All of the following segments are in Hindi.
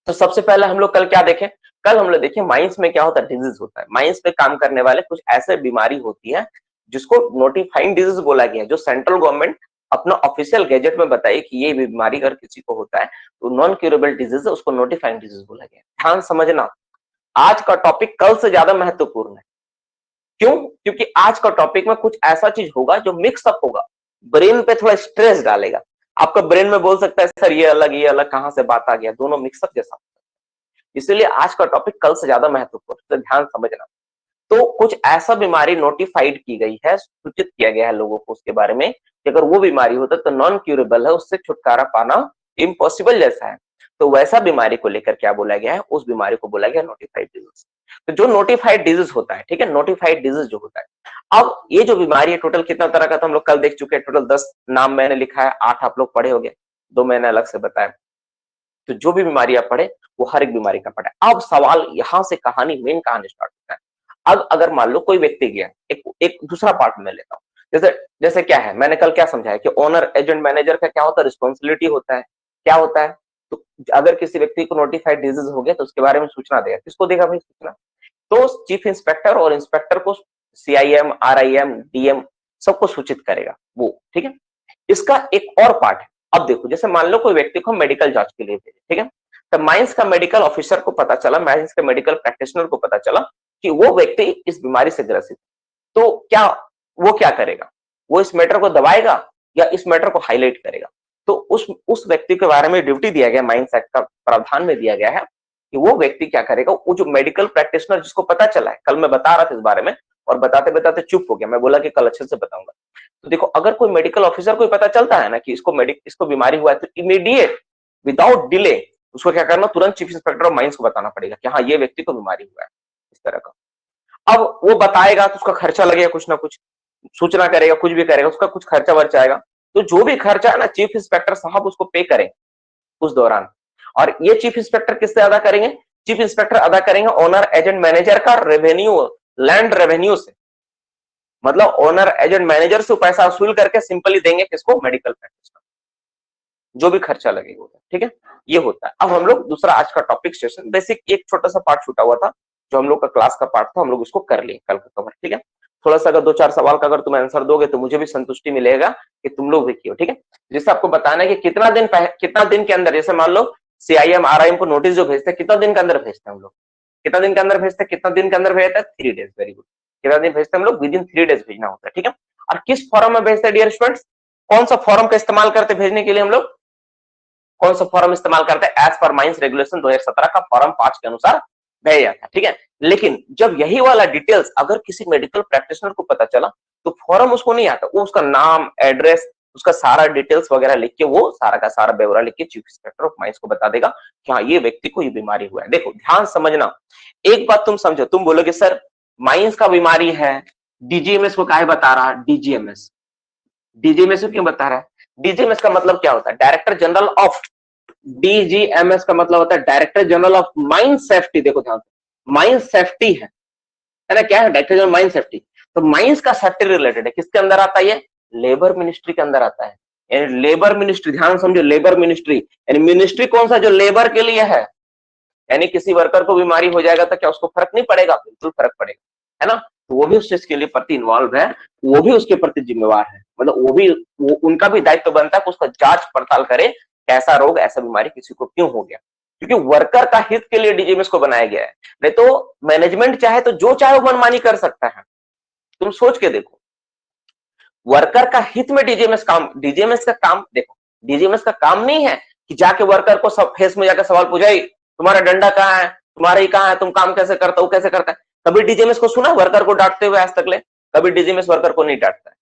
तो सबसे पहले हम लोग कल क्या देखें? कल हम लोग देखें माइंस में क्या होता है, डिजीज होता है। माइंस पे काम करने वाले कुछ ऐसे बीमारी होती है जिसको नोटिफाइंग डिजीज बोला गया है, जो सेंट्रल गवर्नमेंट अपना ऑफिशियल गैजेट में बताई कि ये बीमारी अगर किसी को होता है तो नॉन क्यूरेबल डिजीज है, उसको नोटिफाइंग डिजीज बोला गया है। ध्यान समझना, आज का टॉपिक कल से ज्यादा महत्वपूर्ण है। क्यों? क्योंकि आज का टॉपिक में कुछ ऐसा चीज होगा जो मिक्स अप होगा, ब्रेन पे थोड़ा स्ट्रेस डालेगा। आपका ब्रेन में बोल सकता है सर ये अलग कहां से बात आ गया, दोनों मिक्सअप जैसा। इसलिए आज का टॉपिक कल से ज्यादा महत्वपूर्ण, तो ध्यान समझना। तो कुछ ऐसा बीमारी नोटिफाइड की गई है, सूचित किया गया है लोगों को उसके बारे में कि अगर वो बीमारी होता तो नॉन क्यूरेबल है, उससे छुटकारा पाना इम्पॉसिबल जैसा है। तो वैसा बीमारी को लेकर क्या बोला गया है, उस बीमारी को बोला गया नोटिफाइड डिजीज। तो जो नोटिफाइड डिजीज होता है, ठीक है, नोटिफाइड डिजीज जो होता है, अब ये जो बीमारी है टोटल कितना तरह का, तो हम लोग कल देख चुके हैं। टोटल 10 नाम मैंने लिखा है, 8 आप लोग पढ़े होंगे, 2 मैंने अलग से बताया। तो जो भी बीमारी आप पढ़े वो हर एक बीमारी का पढ़े। अब सवाल यहां से कहानी, मेन कहानी स्टार्ट होता है। अब अगर मान लो कोई व्यक्ति गया, एक दूसरा पार्ट में लेता हूं, जैसे जैसे क्या है, मैंने कल क्या समझाया कि ओनर एजेंट मैनेजर का क्या होता है, रिस्पॉन्सिबिलिटी होता है। क्या होता है? तो अगर किसी व्यक्ति को नोटिफाइड डिजीज हो गया तो उसके बारे में सूचना देगा। किसको देगा भाई सूचना? तो चीफ इंस्पेक्टर और इंस्पेक्टर को, सीआईएम, आरआईएम, डीएम सबको सूचित करेगा वो, ठीक है। इसका एक और पार्ट है। अब देखो, जैसे मान लो कोई व्यक्ति को मेडिकल जांच के लिए भेजे, ठीक है, तो माइंस का मेडिकल ऑफिसर को पता चला, माइंस का मेडिकल प्रैक्टिशनर को पता चला कि वो व्यक्ति इस बीमारी से ग्रसित, तो क्या वो क्या करेगा? वो इस मैटर को दबाएगा या इस मैटर को हाईलाइट करेगा? तो उस व्यक्ति के बारे में ड्यूटी दिया गया, माइंस एक्ट का प्रावधान में दिया गया है कि वो व्यक्ति क्या करेगा, वो जो मेडिकल प्रैक्टिशनर जिसको पता चला है, कल मैं बता रहा था इस बारे में और बताते बताते चुप हो गया, मैं बोला कि कल अच्छे से बताऊंगा। तो देखो, अगर कोई मेडिकल ऑफिसर को पता चलता है ना कि इसको बीमारी हुआ है, तो इमीडिएट विदाउट डिले उसको क्या करना, तुरंत चीफ इंस्पेक्टर ऑफ माइंस को बताना पड़ेगा कि हाँ ये व्यक्ति को बीमारी हुआ है इस तरह का। अब वो बताएगा तो उसका खर्चा लगेगा, कुछ ना कुछ सूचना करेगा, कुछ भी करेगा, उसका कुछ खर्चा वर्चा आएगा। तो जो भी खर्चा है ना, चीफ इंस्पेक्टर साहब उसको पे करें उस दौरान। और ये चीफ इंस्पेक्टर किससे अदा करेंगे? चीफ इंस्पेक्टर अदा करेंगे ओनर एजेंट मैनेजर का रेवेन्यू, लैंड रेवेन्यू से। मतलब ओनर एजेंट मैनेजर से पैसा वसूल करके सिंपली देंगे किसको? मेडिकल प्रैक्टिशनर, जो भी खर्चा लगेगा, ठीक है। ये होता है। अब हम लोग दूसरा आज का टॉपिक सेशन, बेसिक एक छोटा सा पार्ट छूटा हुआ था जो हम लोग का क्लास का पार्ट था, हम लोग इसको कर लिए कल का कवर, ठीक है। थोड़ा सा अगर 2-4 सवाल का अगर तुम आंसर दोगे तो मुझे भी संतुष्टि मिलेगा कि तुम लोग भी किए, ठीक है। जैसे आपको बताना है कि कितना दिन के अंदर, जैसे मान लो सीआईएम आरआईएम को नोटिस जो भेजते हैं कितना दिन के अंदर भेजते हैं हम लोग, कितना दिन के अंदर भेजते हैं, कितना दिन के अंदर भेजते हैं? 3 डेज। Very good. कितना दिन भेजते हैं हम लोग? विद इन 3 डेज भेजना होता है, ठीक है। और किस फॉर्म में भेजते हैं डियर स्टूडेंट्स? कौन सा फॉर्म का इस्तेमाल करते भेजने के लिए हम लोग? कौन सा फॉर्म इस्तेमाल करते हैं? एज पर माइंस रेगुलेशन 2017 का फॉर्म 5 के अनुसार भेजा जाता है, ठीक है। लेकिन जब यही वाला डिटेल्स अगर किसी मेडिकल प्रैक्टिशनर को पता चला तो फॉर्म उसको नहीं आता, वो उसका नाम, एड्रेस, उसका सारा डिटेल्स वगैरह लिख के, वो सारा का सारा ब्यौरा लिख के चीफ इंस्पेक्टर ऑफ माइंस को बता देगा कि हाँ ये व्यक्ति को ये बीमारी हुआ है। देखो ध्यान समझना, एक बात तुम समझो, तुम बोलोगे सर माइंस का बीमारी है, डीजीएमएस को काहे बता रहा? डीजीएमएस, डीजीएमएस को क्यों बता रहा है? डीजीएमएस का मतलब क्या होता है? डायरेक्टर जनरल ऑफ, डीजीएमएस का मतलब होता है director general of mine safety. देखो ध्यान से, माइन सेफ्टी है ना, क्या है? Director general mine safety. तो माइंस का सेफ्टी रिलेटेड है, किसके अंदर आता है? ये लेबर मिनिस्ट्री के अंदर आता है। यानी लेबर मिनिस्ट्री, ध्यान समझो, लेबर मिनिस्ट्री। यानी मिनिस्ट्री कौन सा? जो लेबर के लिए है। यानी किसी वर्कर को बीमारी हो जाएगा तो क्या उसको फर्क नहीं पड़ेगा? बिल्कुल फर्क पड़ेगा, है ना। तो वो भी उस चीज के लिए प्रति इन्वॉल्व है, वो भी उसके प्रति जिम्मेवार है। मतलब उनका भी दायित्व बनता है कि उसका जांच पड़ताल करे, कैसा रोग, ऐसा बीमारी किसी को क्यों हो गया, क्योंकि वर्कर का हित के लिए डीजीएमएस को बनाया गया है। नहीं तो मैनेजमेंट चाहे तो जो चाहे वो मनमानी कर सकता है। तुम सोच के देखो, वर्कर का हित में डीजीएमएस का काम देखो, डीजीएमएस का काम नहीं है कि जाके वर्कर को सब फेस में जाकर सवाल पूछे, तुम्हारा डंडा कहाँ है, तुम्हारा ही कहाँ है, तुम काम कैसे करता हो, कैसे करता है? कभी डीजीएमएस को सुना वर्कर को डांटते हुए आज तक ले? कभी डीजीएमएस वर्कर को नहीं डांटता है।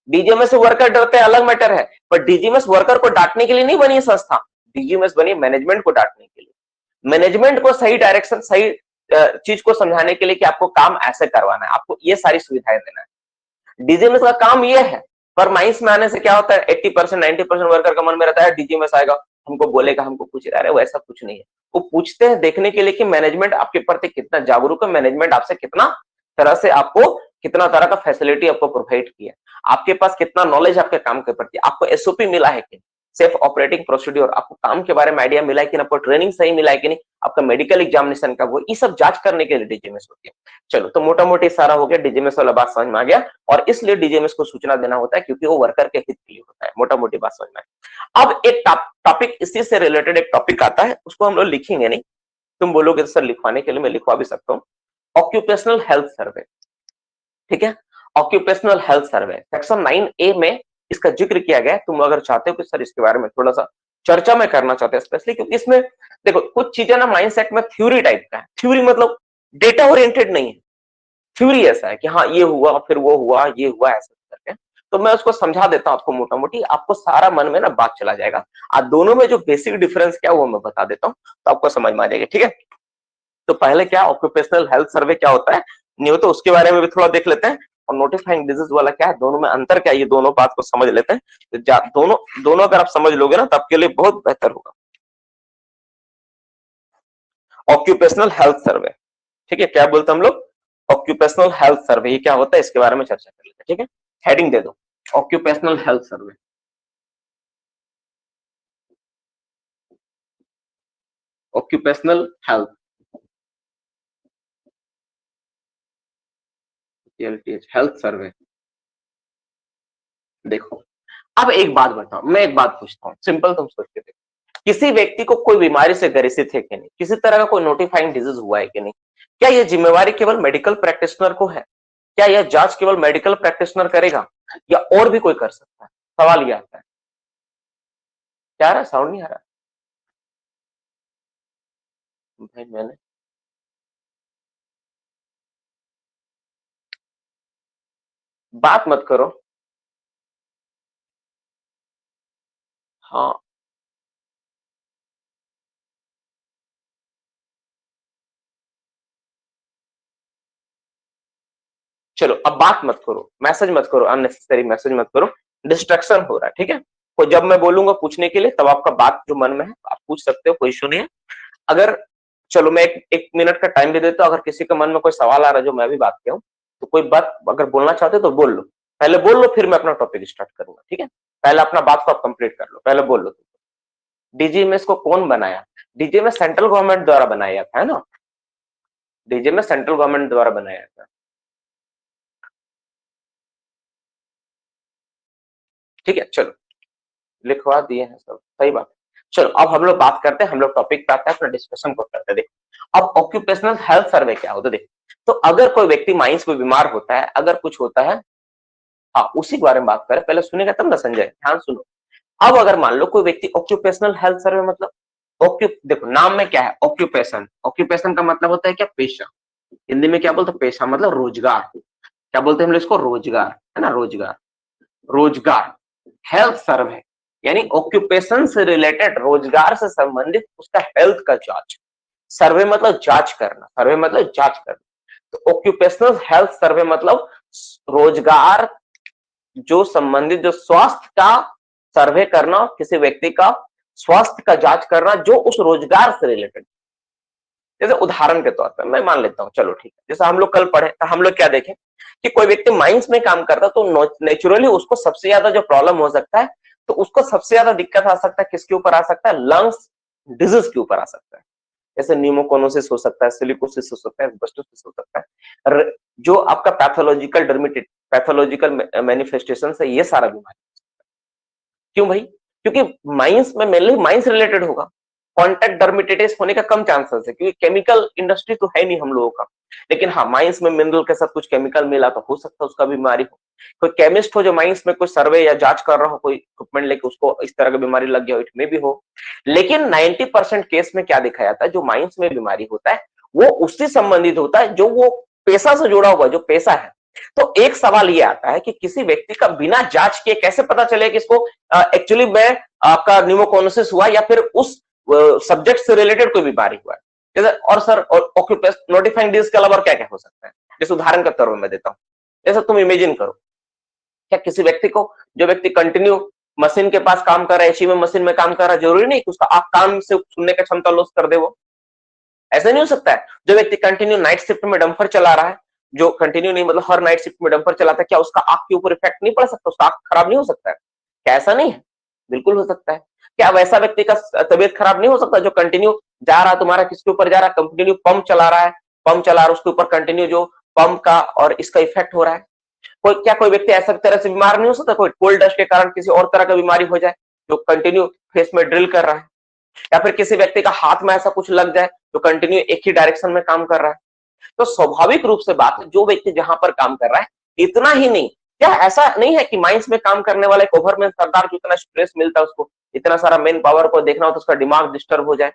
डीजीएमएस से वर्कर डरते हैं, अलग मैटर है, पर डीजीएमएस वर्कर को डांटने के लिए नहीं बनी संस्था। डीजीएमएस बनी मैनेजमेंट को डांटने के लिए, मैनेजमेंट को सही डायरेक्शन, सही चीज को समझाने के लिए कि आपको काम ऐसे करवाना है, आपको ये सारी सुविधाएं देना है। डीजीएमएस का काम ये है। पर माइंस में आने से क्या होता है, 80% 90% वर्कर का मन में रहता है डीजीएमएस आएगा हमको बोलेगा, हमको पूछ रहा है। वैसा कुछ नहीं है। वो पूछते हैं देखने के लिए कि मैनेजमेंट आपके प्रति कितना जागरूक है, मैनेजमेंट आपसे कितना तरह से आपको, कितना तरह का फैसिलिटी आपको प्रोवाइड किया, आपके पास कितना नॉलेज आपके काम के प्रति, आपको एसओपी मिला है कि सेफ ऑपरेटिंग प्रोसीड्योर, आपको काम के बारे में आइडिया मिला है कि आपको ट्रेनिंग सही मिला है कि नहीं, आपका मेडिकल एग्जामिनेशन कब हो, ये सब जांच करने के लिए डीजीएमएस होती है। चलो, तो मोटा मोटी सारा हो गया, डीजीएमएस वाला बात समझ में आ गया, और इसलिए डीजीएमएस को सूचना देना होता है क्योंकि वो वर्कर के हित के लिए होता है। मोटा मोटी बात समझ में आई। अब एक टॉपिक इसी से रिलेटेड एक टॉपिक आता है, उसको हम लोग लिखेंगे नहीं, तुम बोलोगे सर लिखवाने के लिए, मैं लिखवा भी सकता हूँ। ऑक्यूपेशनल हेल्थ सर्वे, ठीक है, ऑक्यूपेशनल हेल्थ सर्वे सेक्शन 9A में इसका जिक्र किया गया है। तुम अगर चाहते हो कि सर इसके बारे में थोड़ा सा चर्चा में करना चाहते हैं स्पेशली, क्योंकि इसमें देखो कुछ चीजें ना माइंडसेट में थ्योरी टाइप का है। थ्योरी मतलब डेटा ओरिएंटेड नहीं है, थ्योरी ऐसा है कि हाँ ये हुआ फिर वो हुआ ये हुआ ऐसा करके। तो मैं उसको समझा देता हूं आपको मोटा मोटी, आपको सारा मन में ना बात चला जाएगा। आप दोनों में जो बेसिक डिफरेंस क्या है वो मैं बता देता हूँ, तो आपको समझ में आ जाएगा, ठीक है। तो पहले क्या ऑक्यूपेशनल हेल्थ सर्वे क्या होता है, नहीं हो तो उसके बारे में भी थोड़ा देख लेते हैं, और नोटिफाइंग डिजीज वाला क्या है, दोनों में अंतर क्या है, ये दोनों बात को समझ लेते हैं। तो दोनों दोनों अगर आप समझ लोगे ना तो आपके लिए बहुत बेहतर होगा। ऑक्यूपेशनल हेल्थ सर्वे, ठीक है, क्या बोलते हैं हम लोग, ऑक्यूपेशनल हेल्थ सर्वे, ये क्या होता है इसके बारे में चर्चा कर लेते हैं, ठीक है। हेडिंग दे दो, ऑक्यूपेशनल हेल्थ सर्वे। Occupational health, health survey. देखो, अब एक बात बताओ, मैं एक बात पूछता हूँ, सिंपल, तुम सोच के देखो, किसी व्यक्ति को कोई बीमारी से ग्रसित है कि नहीं, किसी तरह का कोई नोटिफाइंग डिजीज हुआ है कि नहीं, क्या यह जिम्मेवारी केवल मेडिकल प्रैक्टिशनर को है, क्या यह जांच केवल मेडिकल प्रैक्टिशनर करेगा या और भी कोई कर सकता है? सवाल यह आता है। क्या आ रहा है, साउंड नहीं आ रहा भाई? मैंने बात मत करो। हाँ, चलो अब बात मत करो, मैसेज मत करो, अननेसेसरी मैसेज मत करो, डिस्ट्रक्शन हो रहा है, ठीक है। तो जब मैं बोलूंगा पूछने के लिए तब आपका बात जो मन में है आप पूछ सकते हो, कोई इशू नहीं है। अगर चलो मैं एक मिनट का टाइम दे देता हूं, अगर किसी के मन में कोई सवाल आ रहा है जो मैं भी बात किया हूं, तो कोई बात अगर बोलना चाहते हो तो बोल लो, पहले बोल लो फिर मैं अपना टॉपिक स्टार्ट करूंगा, ठीक है। पहले अपना बात को आप कंप्लीट कर लो, पहले बोल लो। डीजीएमएस को कौन बनाया? डीजीएमएस सेंट्रल गवर्नमेंट द्वारा बनाया था, है ना, डीजीएमएस सेंट्रल गवर्नमेंट द्वारा बनाया था, ठीक है। चलो लिखवा दिए हैं सब, सही बात है। चलो अब हम लोग बात करते हैं, हम लोग टॉपिक पे आते हैं, अपना डिस्कशन को करते हैं। देखो अब ऑक्यूपेशनल हेल्थ सर्वे क्या होता है, देखो तो अगर कोई व्यक्ति माइंस में बीमार होता है, अगर कुछ होता है, हाँ उसी के बारे में बात करें, पहले सुनेगा तब ना संजय, ध्यान सुनो। अब अगर मान लो कोई व्यक्ति ऑक्यूपेशनल हेल्थ सर्वे मतलब देखो नाम में क्या है, ऑक्यूपेशन, ऑक्यूपेशन का मतलब होता है क्या, पेशा। हिंदी में क्या बोलते हैं, पेशा मतलब रोजगार, क्या बोलते हैं हम लोग इसको, रोजगार, है ना, रोजगार, रोजगार। हेल्थ सर्वे यानी ऑक्यूपेशन से रिलेटेड, रोजगार से संबंधित उसका हेल्थ का जांच। सर्वे मतलब जांच करना, सर्वे मतलब जांच करना। तो ऑक्यूपेशनल हेल्थ सर्वे मतलब रोजगार जो संबंधित, जो स्वास्थ्य का सर्वे करना, किसी व्यक्ति का स्वास्थ्य का जांच करना जो उस रोजगार से रिलेटेड। जैसे उदाहरण के तौर पर मैं मान लेता हूं, चलो ठीक है, जैसे हम लोग कल पढ़े, हम लोग क्या देखें कि कोई व्यक्ति माइंस में काम करता तो नेचुरली उसको सबसे ज्यादा जो प्रॉब्लम हो सकता है, तो उसको सबसे ज्यादा दिक्कत आ सकता है किसके ऊपर आ सकता है, लंग्स डिजीज के ऊपर आ सकता है। जैसे न्यूमोकोनोसिस हो सकता है, सिलिकोसिस हो सकता है, एस्बेस्टोसिस हो सकता है, जो आपका पैथोलॉजिकल डर्मेटिट, पैथोलॉजिकल मैनिफेस्टेशन है, ये सारा बीमारी। क्यों भाई? क्योंकि माइंस में मेनली माइंस रिलेटेड होगा, कॉन्टैक्ट डर्मेटाइटिस होने का कम चांसेस है, क्योंकि केमिकल इंडस्ट्री तो है नहीं हम लोगों का। लेकिन हाँ, माइंस में मिनरल के साथ कुछ केमिकल मिला तो हो सकता है उसका बीमारी हो। कोई केमिस्ट हो जो माइंस में कुछ सर्वे या जांच कर रहा हो, कोई इक्विपमेंट लेके उसको इस तरह की बीमारी लग गया हो, इट में भी हो। लेकिन 90% केस में क्या दिखाया जाता है, जो माइंस में बीमारी होता है वो उससे संबंधित होता है जो वो पेशा से जुड़ा हुआ, जो पेशा है। तो एक सवाल ये आता है कि किसी व्यक्ति का बिना जांच के कैसे पता चले कि इसको एक्चुअली में आपका न्यूमोकोनोसिस हुआ या फिर उस सब्जेक्ट से रिलेटेड कोई बीमारी हुआ है। जैसे और सर, और ऑक्यूपेशन नोटिफाइंग डिजीज के अलावा क्या क्या हो सकता है, जैसे उदाहरण के तौर पर मैं देता हूँ। जैसे तुम इमेजिन करो, क्या किसी व्यक्ति को, जो व्यक्ति कंटिन्यू मशीन के पास काम कर रहा है, एसी में मशीन में काम कर रहा है, जरूरी नहीं कि उसका आप काम से सुनने का क्षमता लॉस कर दे, वो ऐसा नहीं हो सकता है। जो व्यक्ति कंटिन्यू नाइट शिफ्ट में डंपर चला रहा है, जो कंटिन्यू नहीं मतलब हर नाइट शिफ्ट में डंपर चलाता है, क्या उसका आंख के ऊपर इफेक्ट नहीं पड़ सकता, उसका आंख खराब नहीं हो सकता है क्या? ऐसा नहीं है। बिल्कुल हो सकता है। क्या वैसा व्यक्ति का तबीयत खराब नहीं हो सकता जो कंटिन्यू जा रहा, तुम्हारा किसके ऊपर जा रहा, कंटिन्यू पंप चला रहा है, पंप चला रहा है, उसके ऊपर कंटिन्यू जो पंप का और इसका इफेक्ट हो रहा है। कोई व्यक्ति ऐसा तरह से बीमार नहीं हो सकता, कोई कोल्ड डस्ट के कारण किसी और तरह का बीमारी हो जाए जो कंटिन्यू फेस में ड्रिल कर रहा है, या फिर किसी व्यक्ति का हाथ में ऐसा कुछ लग जाए जो कंटिन्यू एक ही डायरेक्शन में काम कर रहा है। तो स्वाभाविक रूप से बात है, जो व्यक्ति जहां पर काम कर रहा है, इतना ही नहीं, क्या ऐसा नहीं है कि माइंस में काम करने वाला एक ओवरमैन सरदार जो इतना स्ट्रेस मिलता है उसको, इतना सारा मेन पावर को देखना हो तो उसका दिमाग डिस्टर्ब हो जाए,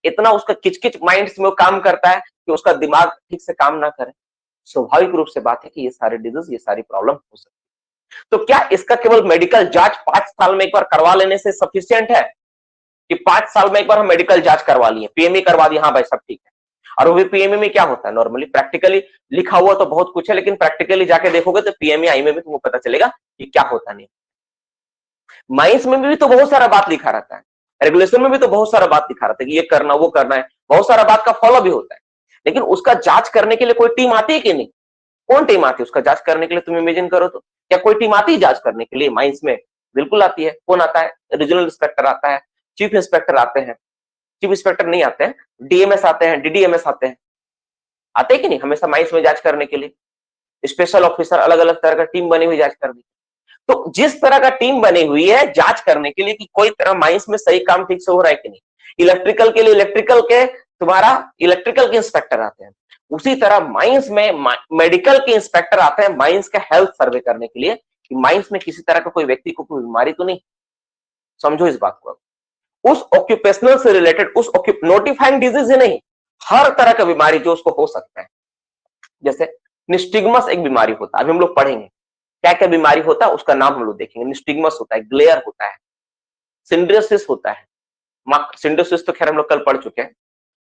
इतना उसका किचकिच माइंड्स में वो काम करता है कि उसका दिमाग ठीक से काम ना करे। स्वाभाविक रूप से बात है कि ये सारे डिजीज, ये सारी प्रॉब्लम हो सकती है। तो क्या इसका केवल मेडिकल जांच 5 साल में एक बार करवा लेने से सफिशिएंट है कि 5 साल में एक बार हम मेडिकल जांच करवा लिए, पीएमई करवा दिए, हाँ भाई सब ठीक है? और वो भी पीएमई में क्या होता है, नॉर्मली प्रैक्टिकली लिखा हुआ तो बहुत कुछ है, लेकिन प्रैक्टिकली जाके देखोगे तो पीएमई आई में भी तुमको पता चलेगा कि क्या होता नहीं। माइंस में भी तो बहुत सारा बात लिखा रहता है, रेगुलेशन में भी तो बहुत सारा बात लिखा रहता है कि ये करना वो करना है, बहुत सारा बात का फॉलो भी होता है, लेकिन उसका जांच करने के लिए कोई टीम आती है कि नहीं? कौन टीम आती है उसका जांच करने के लिए? तुम इमेजिन करो तो, क्या कोई टीम आती है जांच करने के लिए माइंस में? बिल्कुल आती है। कौन आता है? रीजनल इंस्पेक्टर आता है, चीफ इंस्पेक्टर आते हैं, चीफ इंस्पेक्टर नहीं आते हैं, डीएमएस आते हैं, डीडीएमएस आते हैं, आते हैं कि नहीं हमेशा माइंस में जांच करने के लिए? स्पेशल ऑफिसर, अलग अलग तरह का टीम बनी हुई जांच करने की। तो जिस तरह का टीम बनी हुई है जांच करने के लिए कि कोई तरह माइंस में सही काम ठीक से हो रहा है कि नहीं, इलेक्ट्रिकल के लिए इलेक्ट्रिकल के तुम्हारा इलेक्ट्रिकल के इंस्पेक्टर आते हैं, उसी तरह माइंस में मेडिकल के इंस्पेक्टर आते हैं माइंस का हेल्थ सर्वे करने के लिए कि माइंस में किसी तरह का कोई व्यक्ति को कोई बीमारी तो नहीं। समझो इस बात को, उस ऑक्यूपेशनल से रिलेटेड, उस नोटिफाइंग डिजीज ही नहीं, हर तरह का बीमारी जो उसको हो सकता है। जैसे निस्टिग्मस एक बीमारी होता है, अभी हम लोग पढ़ेंगे क्या क्या बीमारी होता है, उसका नाम हम लोग देखेंगे। निस्टिग्मस होता है, ग्लेयर होता है, सिंड्रोसिस होता है, सिंड्रोसिस तो खैर हम लोग कल पढ़ चुके हैं,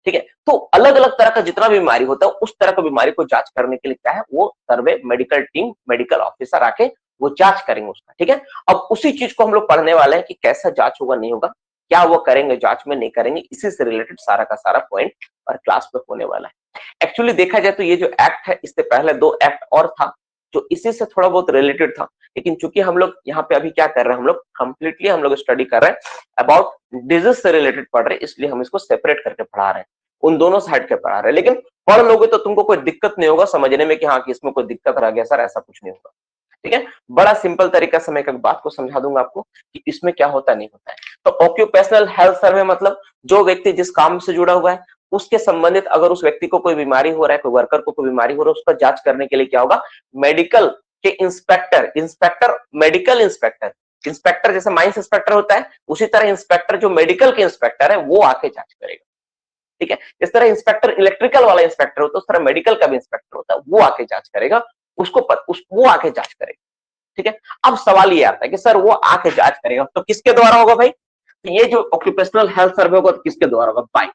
ठीक है। तो अलग अलग तरह का जितना बीमारी होता है, उस तरह का बीमारी को जांच करने के लिए क्या है, वो सर्वे मेडिकल टीम, मेडिकल ऑफिसर आके वो जांच करेंगे उसका, ठीक है। अब उसी चीज को हम लोग पढ़ने वाले हैं कि कैसा जांच होगा, नहीं होगा, क्या वो करेंगे जांच में, नहीं करेंगे, इसी से रिलेटेड सारा का सारा पॉइंट और क्लास में होने वाला है। एक्चुअली देखा जाए तो ये जो एक्ट है, इससे पहले 2 एक्ट और था जो इसी से थोड़ा बहुत रिलेटेड था, लेकिन चूंकि हम लोग यहाँ पे अभी क्या कर रहे हैं, हम लोग कंप्लीटली हम लोग स्टडी कर रहे हैं अबाउट डिजीज से रिलेटेड पढ़ रहे हैं, इसलिए हम इसको सेपरेट करके पढ़ा रहे हैं, उन दोनों साइड के पढ़ा रहे हैं। लेकिन पढ़ लोगे तो तुमको कोई दिक्कत नहीं होगा समझने में कि हाँ कि इसमें कोई दिक्कत रह गया सर, ऐसा कुछ नहीं होगा, ठीक है। बड़ा सिंपल तरीका से मैं एक बात को समझा दूंगा आपको कि इसमें क्या होता नहीं होता है। तो ऑक्यूपेशनल हेल्थ सर्वे मतलब जो व्यक्ति जिस काम से जुड़ा हुआ है उसके संबंधित अगर उस व्यक्ति को कोई बीमारी हो रहा है, कोई वर्कर को कोई बीमारी हो रहा है, उसका जांच करने के लिए क्या होगा, मेडिकल के इंस्पेक्टर मेडिकल इंस्पेक्टर, इंस्पेक्टर जैसे माइंस इंस्पेक्टर होता है उसी तरह इंस्पेक्टर जो मेडिकल के इंस्पेक्टर है वो आके जांच करेगा, ठीक है। इस तरह इंस्पेक्टर इलेक्ट्रिकल वाला इंस्पेक्टर होता है, उस तरह मेडिकल का भी इंस्पेक्टर होता है, वो आके जांच करेगा, वो आके जांच करेगा, ठीक है। अब सवाल ये आता है कि सर वो आके जांच करेगा तो किसके द्वारा होगा भाई? तो ये जो ऑक्यूपेशनल हेल्थ सर्वे होगा तो किसके द्वारा होगा? बाय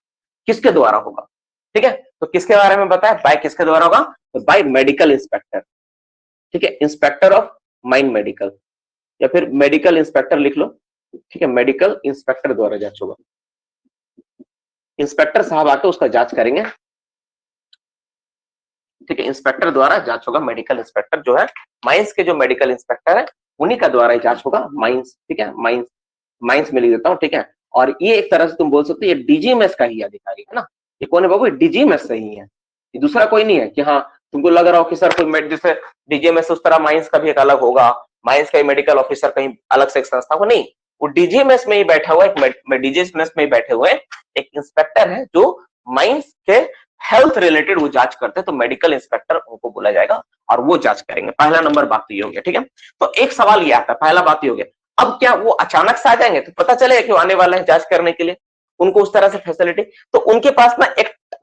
किसके द्वारा होगा, ठीक है। तो किसके बारे में बताया, बाय किसके द्वारा होगा? तो बाय मेडिकल इंस्पेक्टर, ठीक है, इंस्पेक्टर ऑफ माइन मेडिकल, या फिर मेडिकल इंस्पेक्टर लिख लो, ठीक है, मेडिकल इंस्पेक्टर द्वारा जांच होगा। इंस्पेक्टर साहब आके उसका जांच करेंगे, ठीक है, इंस्पेक्टर द्वारा जांच होगा। मेडिकल इंस्पेक्टर जो है माइंस के जो मेडिकल इंस्पेक्टर है उन्हीं का द्वारा जांच होगा, माइंस, ठीक है, माइंस, माइंस में लिख देता हूं, ठीक है। और ये एक तरह से तुम बोल सकते हो ये डीजीएमएस का ही अधिकारी है ना, ये कौन है बाबू? डीजीएमएस से ही है, ये दूसरा कोई नहीं है कि हाँ तुमको लग रहा हो कि सर कोई जैसे डीजीएमएस उस तरह माइंस का भी एक अलग होगा, माइंस का मेडिकल ऑफिसर कहीं अलग से एक संस्था को, नहीं, वो डीजीएमएस में ही बैठा हुआ एक डीजीएमएस में ही बैठे हुए एक इंस्पेक्टर है जो माइंस के हेल्थ रिलेटेड वो जांच करते हैं, तो मेडिकल इंस्पेक्टर उनको बोला जाएगा और वो जांच करेंगे। पहला नंबर बात तो ये हो गया, ठीक है। तो एक सवाल ये आता है, पहला बात ये हो गया, अब क्या वो अचानक से आ जाएंगे? तो पता चलेगा कि वो आने वाले हैं जांच करने के लिए, उनको उस तरह से फैसिलिटी, तो उनके पास ना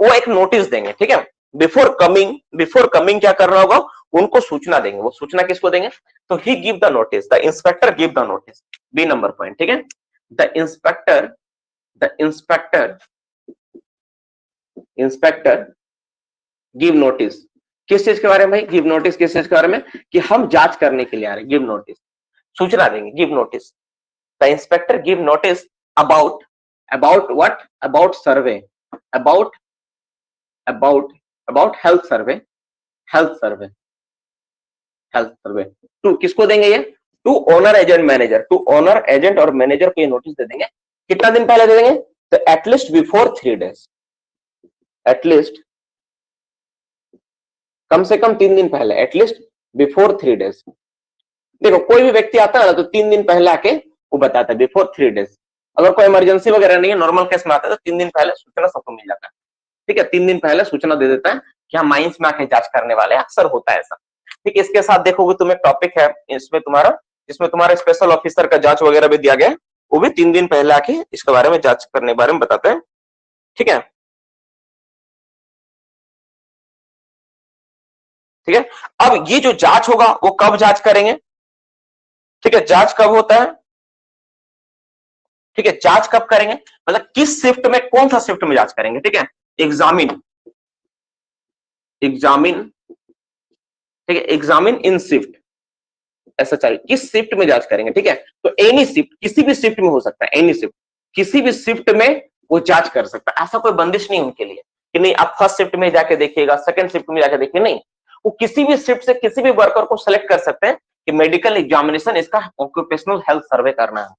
वो एक नोटिस देंगे, ठीक है, बिफोर कमिंग क्या कर रहा होगा, उनको सूचना देंगे। वो सूचना किसको देंगे? तो he give the notice, the inspector give the notice, B number point, ठीक है। द इंस्पेक्टर गिव नोटिस, किस चीज के बारे में भाई? गिव नोटिस किस चीज के बारे में? कि हम जांच करने के लिए आ रहे हैं, गिव नोटिस, सूचना देंगे, give notice. The inspector give notice about what? About survey, about health survey, health survey, health survey to किसको देंगे? ये to owner agent manager, to owner agent और मैनेजर को ये नोटिस दे देंगे। कितना दिन पहले दे देंगे? तो एटलीस्ट बिफोर 3 डेज, एटलीस्ट कम से कम 3 दिन पहले, एटलीस्ट बिफोर 3 डेज। देखो कोई भी व्यक्ति आता है ना तो 3 दिन पहले आके वो बताता है बिफोर 3 डेज। अगर कोई इमरजेंसी वगैरह नहीं है, नॉर्मल केस में आता है तो 3 दिन पहले सूचना सबको मिल जाता है। ठीक है, 3 दिन पहले सूचना दे देता है कि हम माइंस में आके जांच करने वाले हैं, अक्सर होता है ऐसा। ठीक है, इसके साथ देखोगे तुम एक टॉपिक है इसमें तुम्हारा, जिसमें तुम्हारा स्पेशल ऑफिसर का जांच वगैरह भी दिया गया है, वो भी 3 दिन पहले आके इसके बारे में जांच करने के बारे में बताते हैं। ठीक है, ठीक है। अब ये जो जांच होगा वो कब जांच करेंगे? ठीक है, जांच कब होता है? ठीक है, जांच कब करेंगे मतलब किस शिफ्ट में, कौन सा शिफ्ट में जांच करेंगे? ठीक है, एग्जामिन, एग्जामिन, ठीक है, एग्जामिन इन शिफ्ट, ऐसा चाहिए किस शिफ्ट में जांच करेंगे। ठीक है, तो एनी शिफ्ट, किसी भी शिफ्ट में हो सकता है, एनी शिफ्ट, किसी भी शिफ्ट में वो जांच कर सकता है। ऐसा कोई बंदिश नहीं उनके लिए कि नहीं आप फर्स्ट शिफ्ट में जाके देखिएगा, सेकंड शिफ्ट में जाके देखिए, नहीं, वो किसी भी शिफ्ट से किसी भी वर्कर को सेलेक्ट कर सकते हैं कि मेडिकल एग्जामिनेशन, इसका ऑक्यूपेशनल हेल्थ सर्वे करना है।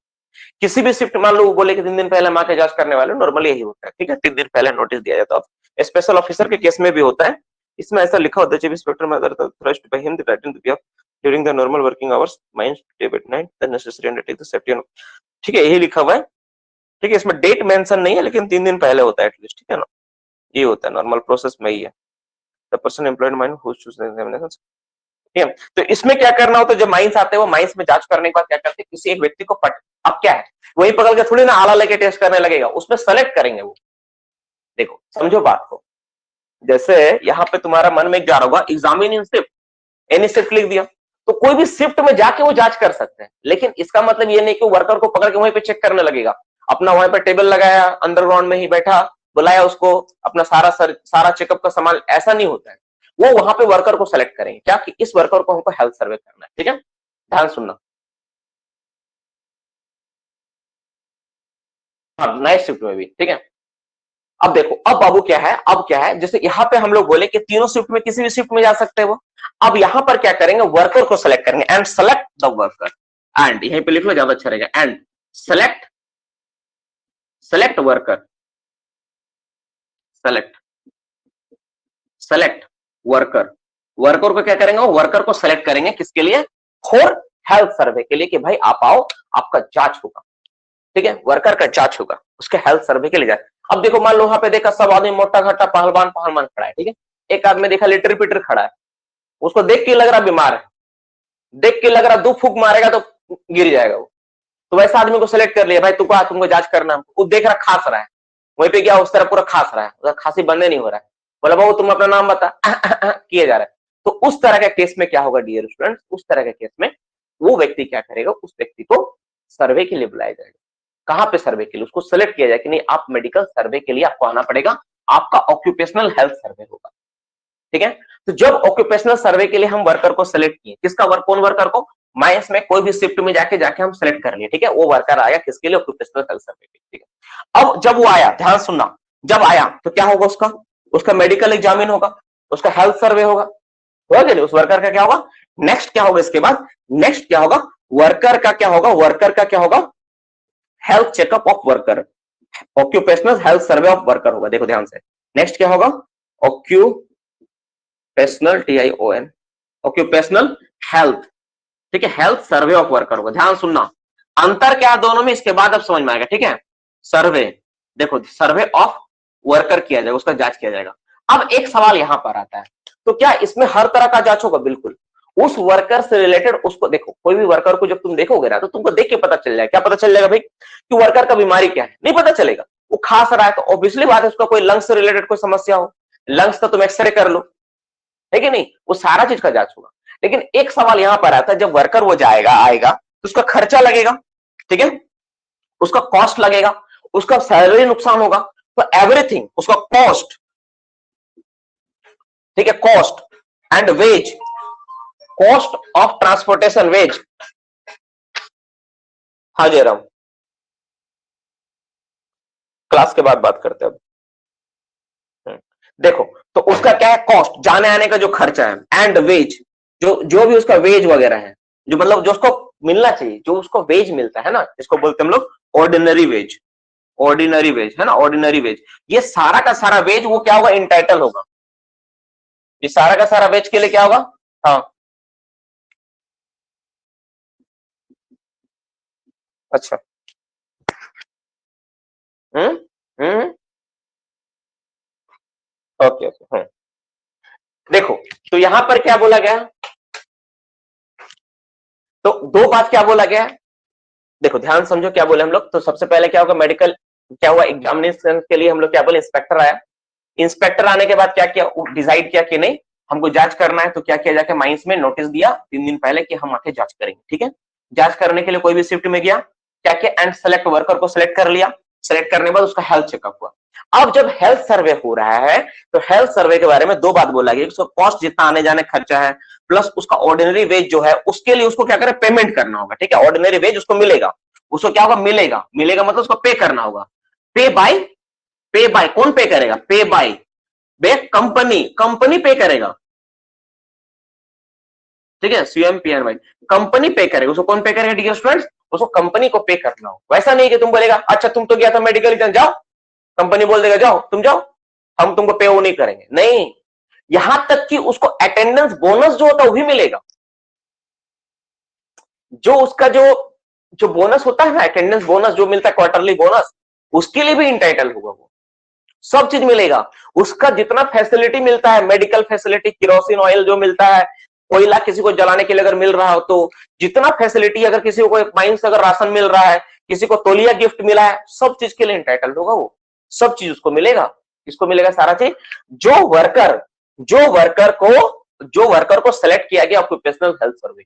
किसी भी शिफ्ट, मान लो वो बोले कि 3 दिन पहले मां के जांच करने वाले, नॉर्मली यही होता है। ठीक है, 3 दिन पहले नोटिस दिया जाता है। स्पेशल ऑफिसर के केस में भी होता है, इसमें ऐसा लिखा होता है chief inspector mother thrust by him the title to during the normal working hours mines tab at night the necessary undertake the safety. ठीक है, यही लिखा हुआ है। ठीक है, इसमें डेट मेंशन नहीं है लेकिन 3 दिन पहले होता है एटलीस्ट। ठीक है ना, ये होता है नॉर्मल प्रोसेस में ही है। The person employed mine who choose the examination. ठीक है, तो इसमें क्या करना होता है, जब माइंस आते हैं वो माइंस में जांच करने के बाद क्या करते हैं, किसी एक व्यक्ति को पट, अब क्या है वही पकड़ के थोड़ी ना आला लेके टेस्ट करने लगेगा, उसमें सेलेक्ट करेंगे वो। देखो समझो बात को, जैसे यहाँ पे तुम्हारा मन में जा रहा होगा examine in shift, any shift लिख दिया, तो कोई भी शिफ्ट में जाके वो जांच कर सकते हैं, लेकिन इसका मतलब ये नहीं कि वर्कर को पकड़ के वहीं पे चेक करने लगेगा। अपना वहीं पे टेबल लगाया, अंडरग्राउंड में ही बैठा, बुलाया उसको, अपना सारा चेकअप का सामान, ऐसा नहीं होता है। वो वहां पे वर्कर को सेलेक्ट करेंगे, क्या कि इस वर्कर को हमको हेल्थ सर्वे करना है। ठीक है, ध्यान सुनना। हाँ, नाइट शिफ्ट में भी। ठीक है, अब देखो, अब बाबू क्या है, अब क्या है, जैसे यहाँ पे हम लोग बोले कि तीनों शिफ्ट में किसी भी शिफ्ट में जा सकते हैं वो। अब यहाँ पर क्या करेंगे, वर्कर को सेलेक्ट करेंगे, and select the worker, and यहीं पे लिख लो ज्यादा अच्छा रहेगा, and select, select worker, select, select worker, worker को क्या करेंगे, वर्कर को सेलेक्ट करेंगे किसके लिए, फॉर हेल्थ सर्वे के लिए, कि भाई आप आओ, आपका जांच होगा। ठीक है, वर्कर का जांच होगा, उसके हेल्थ सर्वे के लिए जाए। अब देखो मान लो वहां पे देखा सब आदमी मोटा घाटा पहलवान पहलवान खड़ा है। ठीक है, एक आदमी देखा लिटर पिटर खड़ा है, उसको देख के लग रहा बीमार है, देख के लग रहा 2 फूंक मारेगा तो गिर जाएगा वो, तो वैसा आदमी को सिलेक्ट कर लिया, भाई तुमको जांच करना है। वो देख रहा खांस रहा है, वहीं पे गया, उस तरह पूरा खांस रहा है, उसका खांसी बंद नहीं हो रहा है, बोला बाबू तुम अपना नाम बता, किया जा रहा है। तो उस तरह के केस में क्या होगा डियर स्टूडेंट्स, उस तरह के केस में वो व्यक्ति क्या करेगा, उस व्यक्ति को सर्वे के लिए बुलाया जाएगा। कहां पे सर्वे के लिए, उसको सेलेक्ट किया जाए कि नहीं आप मेडिकल सर्वे के लिए आपको आना पड़ेगा, आपका ऑक्यूपेशनल हेल्थ सर्वे होगा। ठीक है, तो जब ऑक्यूपेशनल सर्वे के लिए हम वर्कर को सेलेक्ट किए, किसका वर्क, कौन वर्कर को, माइंस में कोई भी शिफ्ट में जाके जाके हम सेलेक्ट कर लिए। ठीक है, वो वर्कर आया किसके लिए, ऑक्यूपेशनल हेल्थ सर्वे के लिए। ठीक है, अब जब वो आया, ध्यान सुनना, जब आया तो क्या होगा, उसका उसका मेडिकल एग्जामिन होगा, उसका हेल्थ सर्वे होगा, कि नहीं, उस वर्कर का क्या होगा। नेक्स्ट क्या होगा इसके बाद, नेक्स्ट क्या होगा, वर्कर का क्या होगा, वर्कर का क्या होगा, health checkup of worker, occupational health survey of worker होगा। देखो ध्यान से, नेक्स्ट क्या होगा, ऑक्यूपेशनल TION, ऑक्यूपेशनल हेल्थ। ठीक है, हेल्थ सर्वे ऑफ वर्कर होगा। ध्यान सुनना, अंतर क्या दोनों में, इसके बाद अब समझ में आएगा। ठीक है, सर्वे, देखो सर्वे ऑफ वर्कर किया जाएगा, उसका जांच किया जाएगा। अब एक सवाल यहां पर आता है, तो क्या इसमें हर तरह का जांच होगा, बिल्कुल उस वर्कर से रिलेटेड, उसको देखो, कोई भी वर्कर को जब तुम देखोगे ना तो तुमको देख के पता चल जाएगा, क्या पता चल जाएगा भाई कि वर्कर का बीमारी क्या है, नहीं पता चलेगा। वो खांस रहा है तो ऑब्वियसली बात है उसका कोई लंग्स से रिलेटेड कोई समस्या हो, लंग्स का तुम एक्सरे कर लो, है कि नहीं, वो सारा चीज का जांच होगा। लेकिन एक सवाल यहां पर आता है, जब वर्कर वो जाएगा आएगा तो उसका खर्चा लगेगा, ठीक है, उसका कॉस्ट लगेगा, उसका सैलरी नुकसान होगा, तो एवरीथिंग उसका कॉस्ट, ठीक है, cost and wage, cost of transportation wage. हाँ जय राम, क्लास के बाद बात करते हैं अब। देखो तो उसका क्या है, कॉस्ट, जाने आने का जो खर्चा है, एंड वेज, जो जो भी उसका वेज वगैरह है, जो मतलब जो उसको मिलना चाहिए, जो उसको वेज मिलता है ना, जिसको बोलते हैं हम लोग ऑर्डिनरी वेज, ऑर्डिनरी वेज है ना, ऑर्डिनरी वेज, ये सारा का सारा वेज वो क्या होगा, इंटाइटल होगा। ये सारा का सारा वेज के लिए क्या होगा? हाँ, अच्छा, हम्म हम्म, ओके ओके, देखो, तो यहां पर क्या बोला गया, तो दो बात क्या बोला गया, देखो ध्यान समझो क्या बोले हम लोग। तो सबसे पहले क्या होगा, मेडिकल क्या हुआ, एग्जामिनेशन के लिए हम लोग क्या बोले, इंस्पेक्टर आया। इंस्पेक्टर आने के बाद क्या किया, डिसाइड किया कि नहीं हमको जांच करना है, तो क्या किया, जाके माइंस में नोटिस दिया 3 दिन पहले कि हम आके जांच करेंगे, ठीक है। जांच करने के लिए कोई भी शिफ्ट में गया, क्या किया, एंड सेलेक्ट वर्कर को सिलेक्ट कर लिया। सेलेक्ट करने के बाद उसका हेल्थ चेकअप हुआ। अब जब हेल्थ सर्वे हो रहा है, तो हेल्थ सर्वे के बारे में दो बात बोला गया, उसका कॉस्ट जितना आने जाने खर्चा है, प्लस उसका ऑर्डिनरी वेज जो है, उसके लिए उसको क्या करे, पेमेंट करना होगा, ठीक है। ऑर्डिनरी वेज उसको मिलेगा, उसको क्या होगा, मिलेगा, मिलेगा मतलब उसको पे करना होगा। पे बाय, पे बाय कौन पे करेगा, पे बाय बे कंपनी, कंपनी पे करेगा, ठीक है, CMPNY कंपनी पे करेगा। उसको कौन पे करेगा डियर स्टूडेंट्स, उसको कंपनी को पे करना हो। वैसा नहीं कि तुम बोलेगा अच्छा तुम तो गया था मेडिकल, जाओ, कंपनी बोल देगा जाओ तुम जाओ, हम तुमको पे वो नहीं करेंगे, नहीं। यहां तक कि उसको अटेंडेंस बोनस जो होता है वो भी मिलेगा। जो उसका जो जो बोनस होता है ना, अटेंडेंस बोनस जो मिलता है, क्वार्टरली बोनस, उसके लिए भी इंटाइटल होगा वो, सब चीज मिलेगा। उसका जितना फैसिलिटी मिलता है, मेडिकल फैसिलिटी, किरोसिन ऑयल जो मिलता है, कोयला किसी को जलाने के लिए अगर मिल रहा हो तो, जितना फैसिलिटी, अगर किसी को माइन से अगर राशन मिल रहा है, किसी को तौलिया गिफ्ट मिला है, सब चीज के लिए इंटाइटल होगा वो, सब चीज उसको मिलेगा। किसको मिलेगा सारा चीज, जो वर्कर, जो वर्कर को जो वर्कर को सेलेक्ट किया गया ऑक्यूपेशनल हेल्थ सर्वे।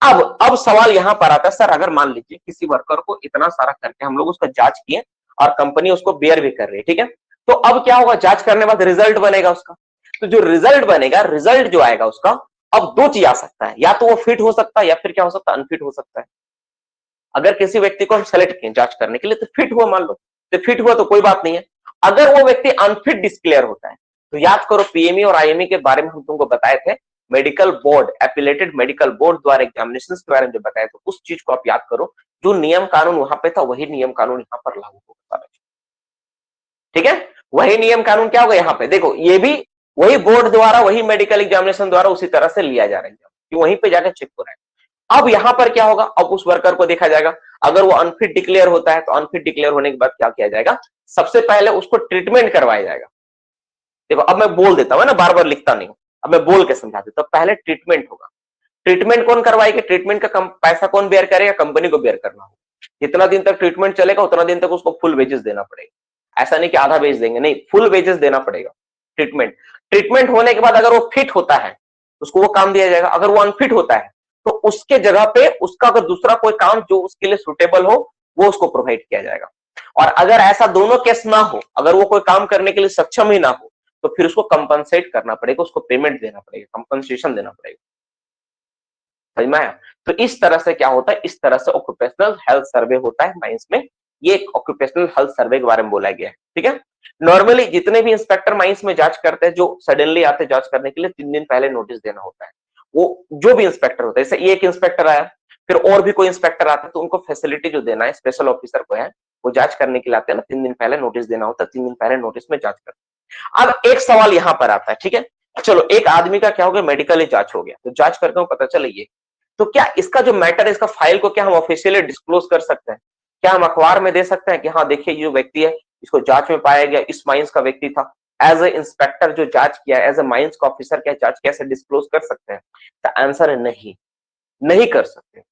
अब सवाल यहां पर आता है, सर अगर मान लीजिए किसी वर्कर को इतना सारा करके हम लोग उसका जांच किए और कंपनी उसको बेयर भी कर रही है, ठीक है, तो अब क्या होगा, जांच करने के बाद रिजल्ट बनेगा उसका। तो जो रिजल्ट बनेगा, रिजल्ट जो आएगा उसका, अब दो चीज आ सकता है, या तो वो फिट हो सकता है, या फिर क्या हो सकता है, अनफिट हो सकता है। अगर किसी व्यक्ति को हम सेलेक्ट किए जांच करने के लिए, तो फिट हुआ मान लो, तो फिट हुआ तो कोई बात नहीं है। अगर वो व्यक्ति अनफिट डिस्क्लेयर होता है, तो याद करो पीएमई और आईएमई के बारे में हम तुमको बताए थे, medical board, epilated medical board द्वारा एग्जामिनेशन के बारे में जो बताया था, उस चीज को आप याद करो। जो नियम कानून वहां पे था, वही नियम कानून यहाँ पर लागू होगा, ठीक है। वही नियम कानून क्या होगा यहाँ पे, देखो ये भी वही बोर्ड द्वारा, वही मेडिकल एग्जामिनेशन द्वारा उसी तरह से लिया जा रहा है, कि वहीं पे जाकर चेक हो रहा है। अब यहां पर क्या होगा, अब उस वर्कर को देखा जाएगा, अगर वो अनफिट डिक्लेयर होता है, तो अनफिट डिक्लेयर होने के बाद क्या किया जाएगा, सबसे पहले उसको ट्रीटमेंट करवाया जाएगा। देखो अब मैं बोल देता हूं ना, बार बार लिखता नहीं हूं, अब मैं बोल के समझा देता हूं। पहले ट्रीटमेंट होगा, ट्रीटमेंट कौन करवाएगा, ट्रीटमेंट का पैसा कौन बेयर करेगा, कंपनी को बेयर करना होगा। जितना दिन तक ट्रीटमेंट चलेगा उतना दिन तक उसको फुल वेजेस देना पड़ेगा, ऐसा नहीं कि आधा वेज देंगे, नहीं, फुल वेजेस देना पड़ेगा। ट्रीटमेंट, ट्रीटमेंट होने के बाद अगर वो फिट होता है, उसको वो काम दिया जाएगा। अगर वो अनफिट होता है, तो उसके जगह पे उसका अगर दूसरा कोई काम जो उसके लिए सुटेबल हो, वो उसको प्रोवाइड किया जाएगा। और अगर ऐसा दोनों केस ना हो, अगर वो कोई काम करने के लिए सक्षम ही ना हो, तो फिर उसको कंपनसेट करना पड़ेगा, उसको पेमेंट देना पड़ेगा, कंपनसेशन देना पड़ेगा। समझ में आया? तो इस तरह से क्या होता है, इस तरह से ऑक्यूपेशनल हेल्थ सर्वे होता है माइंस में। ये एक ऑक्यूपेशनल हेल्थ सर्वे के बारे में बोला गया है, ठीक है। नॉर्मली जितने भी इंस्पेक्टर माइंस में जांच करते हैं, जो सडनली आते हैं जांच करने के लिए, 3 दिन पहले नोटिस देना होता है। वो जो भी इंस्पेक्टर होता है, जैसे एक इंस्पेक्टर आया, फिर और भी कोई इंस्पेक्टर आता है, तो उनको फैसिलिटी जो देना है, स्पेशल ऑफिसर को है, वो जांच करने के लिए आते हैं ना, 3 दिन पहले नोटिस देना होता है, 3 दिन पहले नोटिस में जांच करते हैं। अब एक सवाल यहां पर आता है, ठीक है, चलो एक आदमी का क्या हो गया, मेडिकली जांच हो गया, तो जांच करके पता चला ये, तो क्या इसका जो मैटर है, इसका फाइल को क्या हम ऑफिशियली डिस्क्लोज कर सकते हैं? क्या हम अखबार में दे सकते हैं कि हाँ देखिए ये जो व्यक्ति है, इसको जांच में पाया गया, इस माइंस का व्यक्ति था। एज ए इंस्पेक्टर जो जांच किया, एज ए माइंस का ऑफिसर क्या जांच कैसे डिस्क्लोज कर सकते हैं? द आंसर है नहीं, नहीं कर सकते।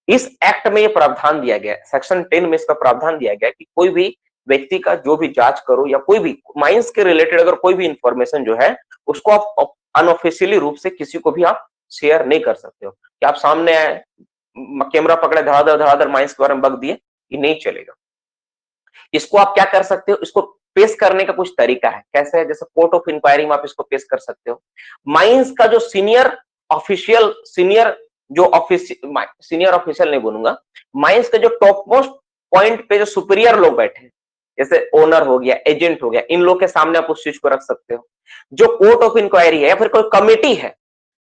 इस एक्ट में ये प्रावधान दिया गया है, सेक्शन 10 में इसका प्रावधान दिया गया है कि कोई भी व्यक्ति का जो भी जांच करो, या कोई भी माइंस के रिलेटेड अगर कोई भी इंफॉर्मेशन जो है, उसको आप अनऑफिशियली रूप से किसी को भी आप शेयर नहीं कर सकते हो। कि आप सामने आए, कैमरा पकड़े, धड़ाधड़ धड़ाधड़ माइंस के बारे में बक दिए, ये नहीं चलेगा। इसको आप क्या कर सकते हो, इसको पेश करने का कुछ तरीका है, कैसे है, जैसे कोर्ट ऑफ इंक्वायरी में आप इसको पेश कर सकते हो। माइंस का जो सीनियर ऑफिशियल, सीनियर ऑफिशियल नहीं बोलूंगा, माइंस के जो टॉप मोस्ट पॉइंट पे जो सुपीरियर लोग बैठे हैं, जैसे ओनर हो गया, एजेंट हो गया, इन लोग के सामने आप उस चीज को रख सकते हो। जो कोर्ट ऑफ इंक्वायरी है, या फिर कोई कमेटी है,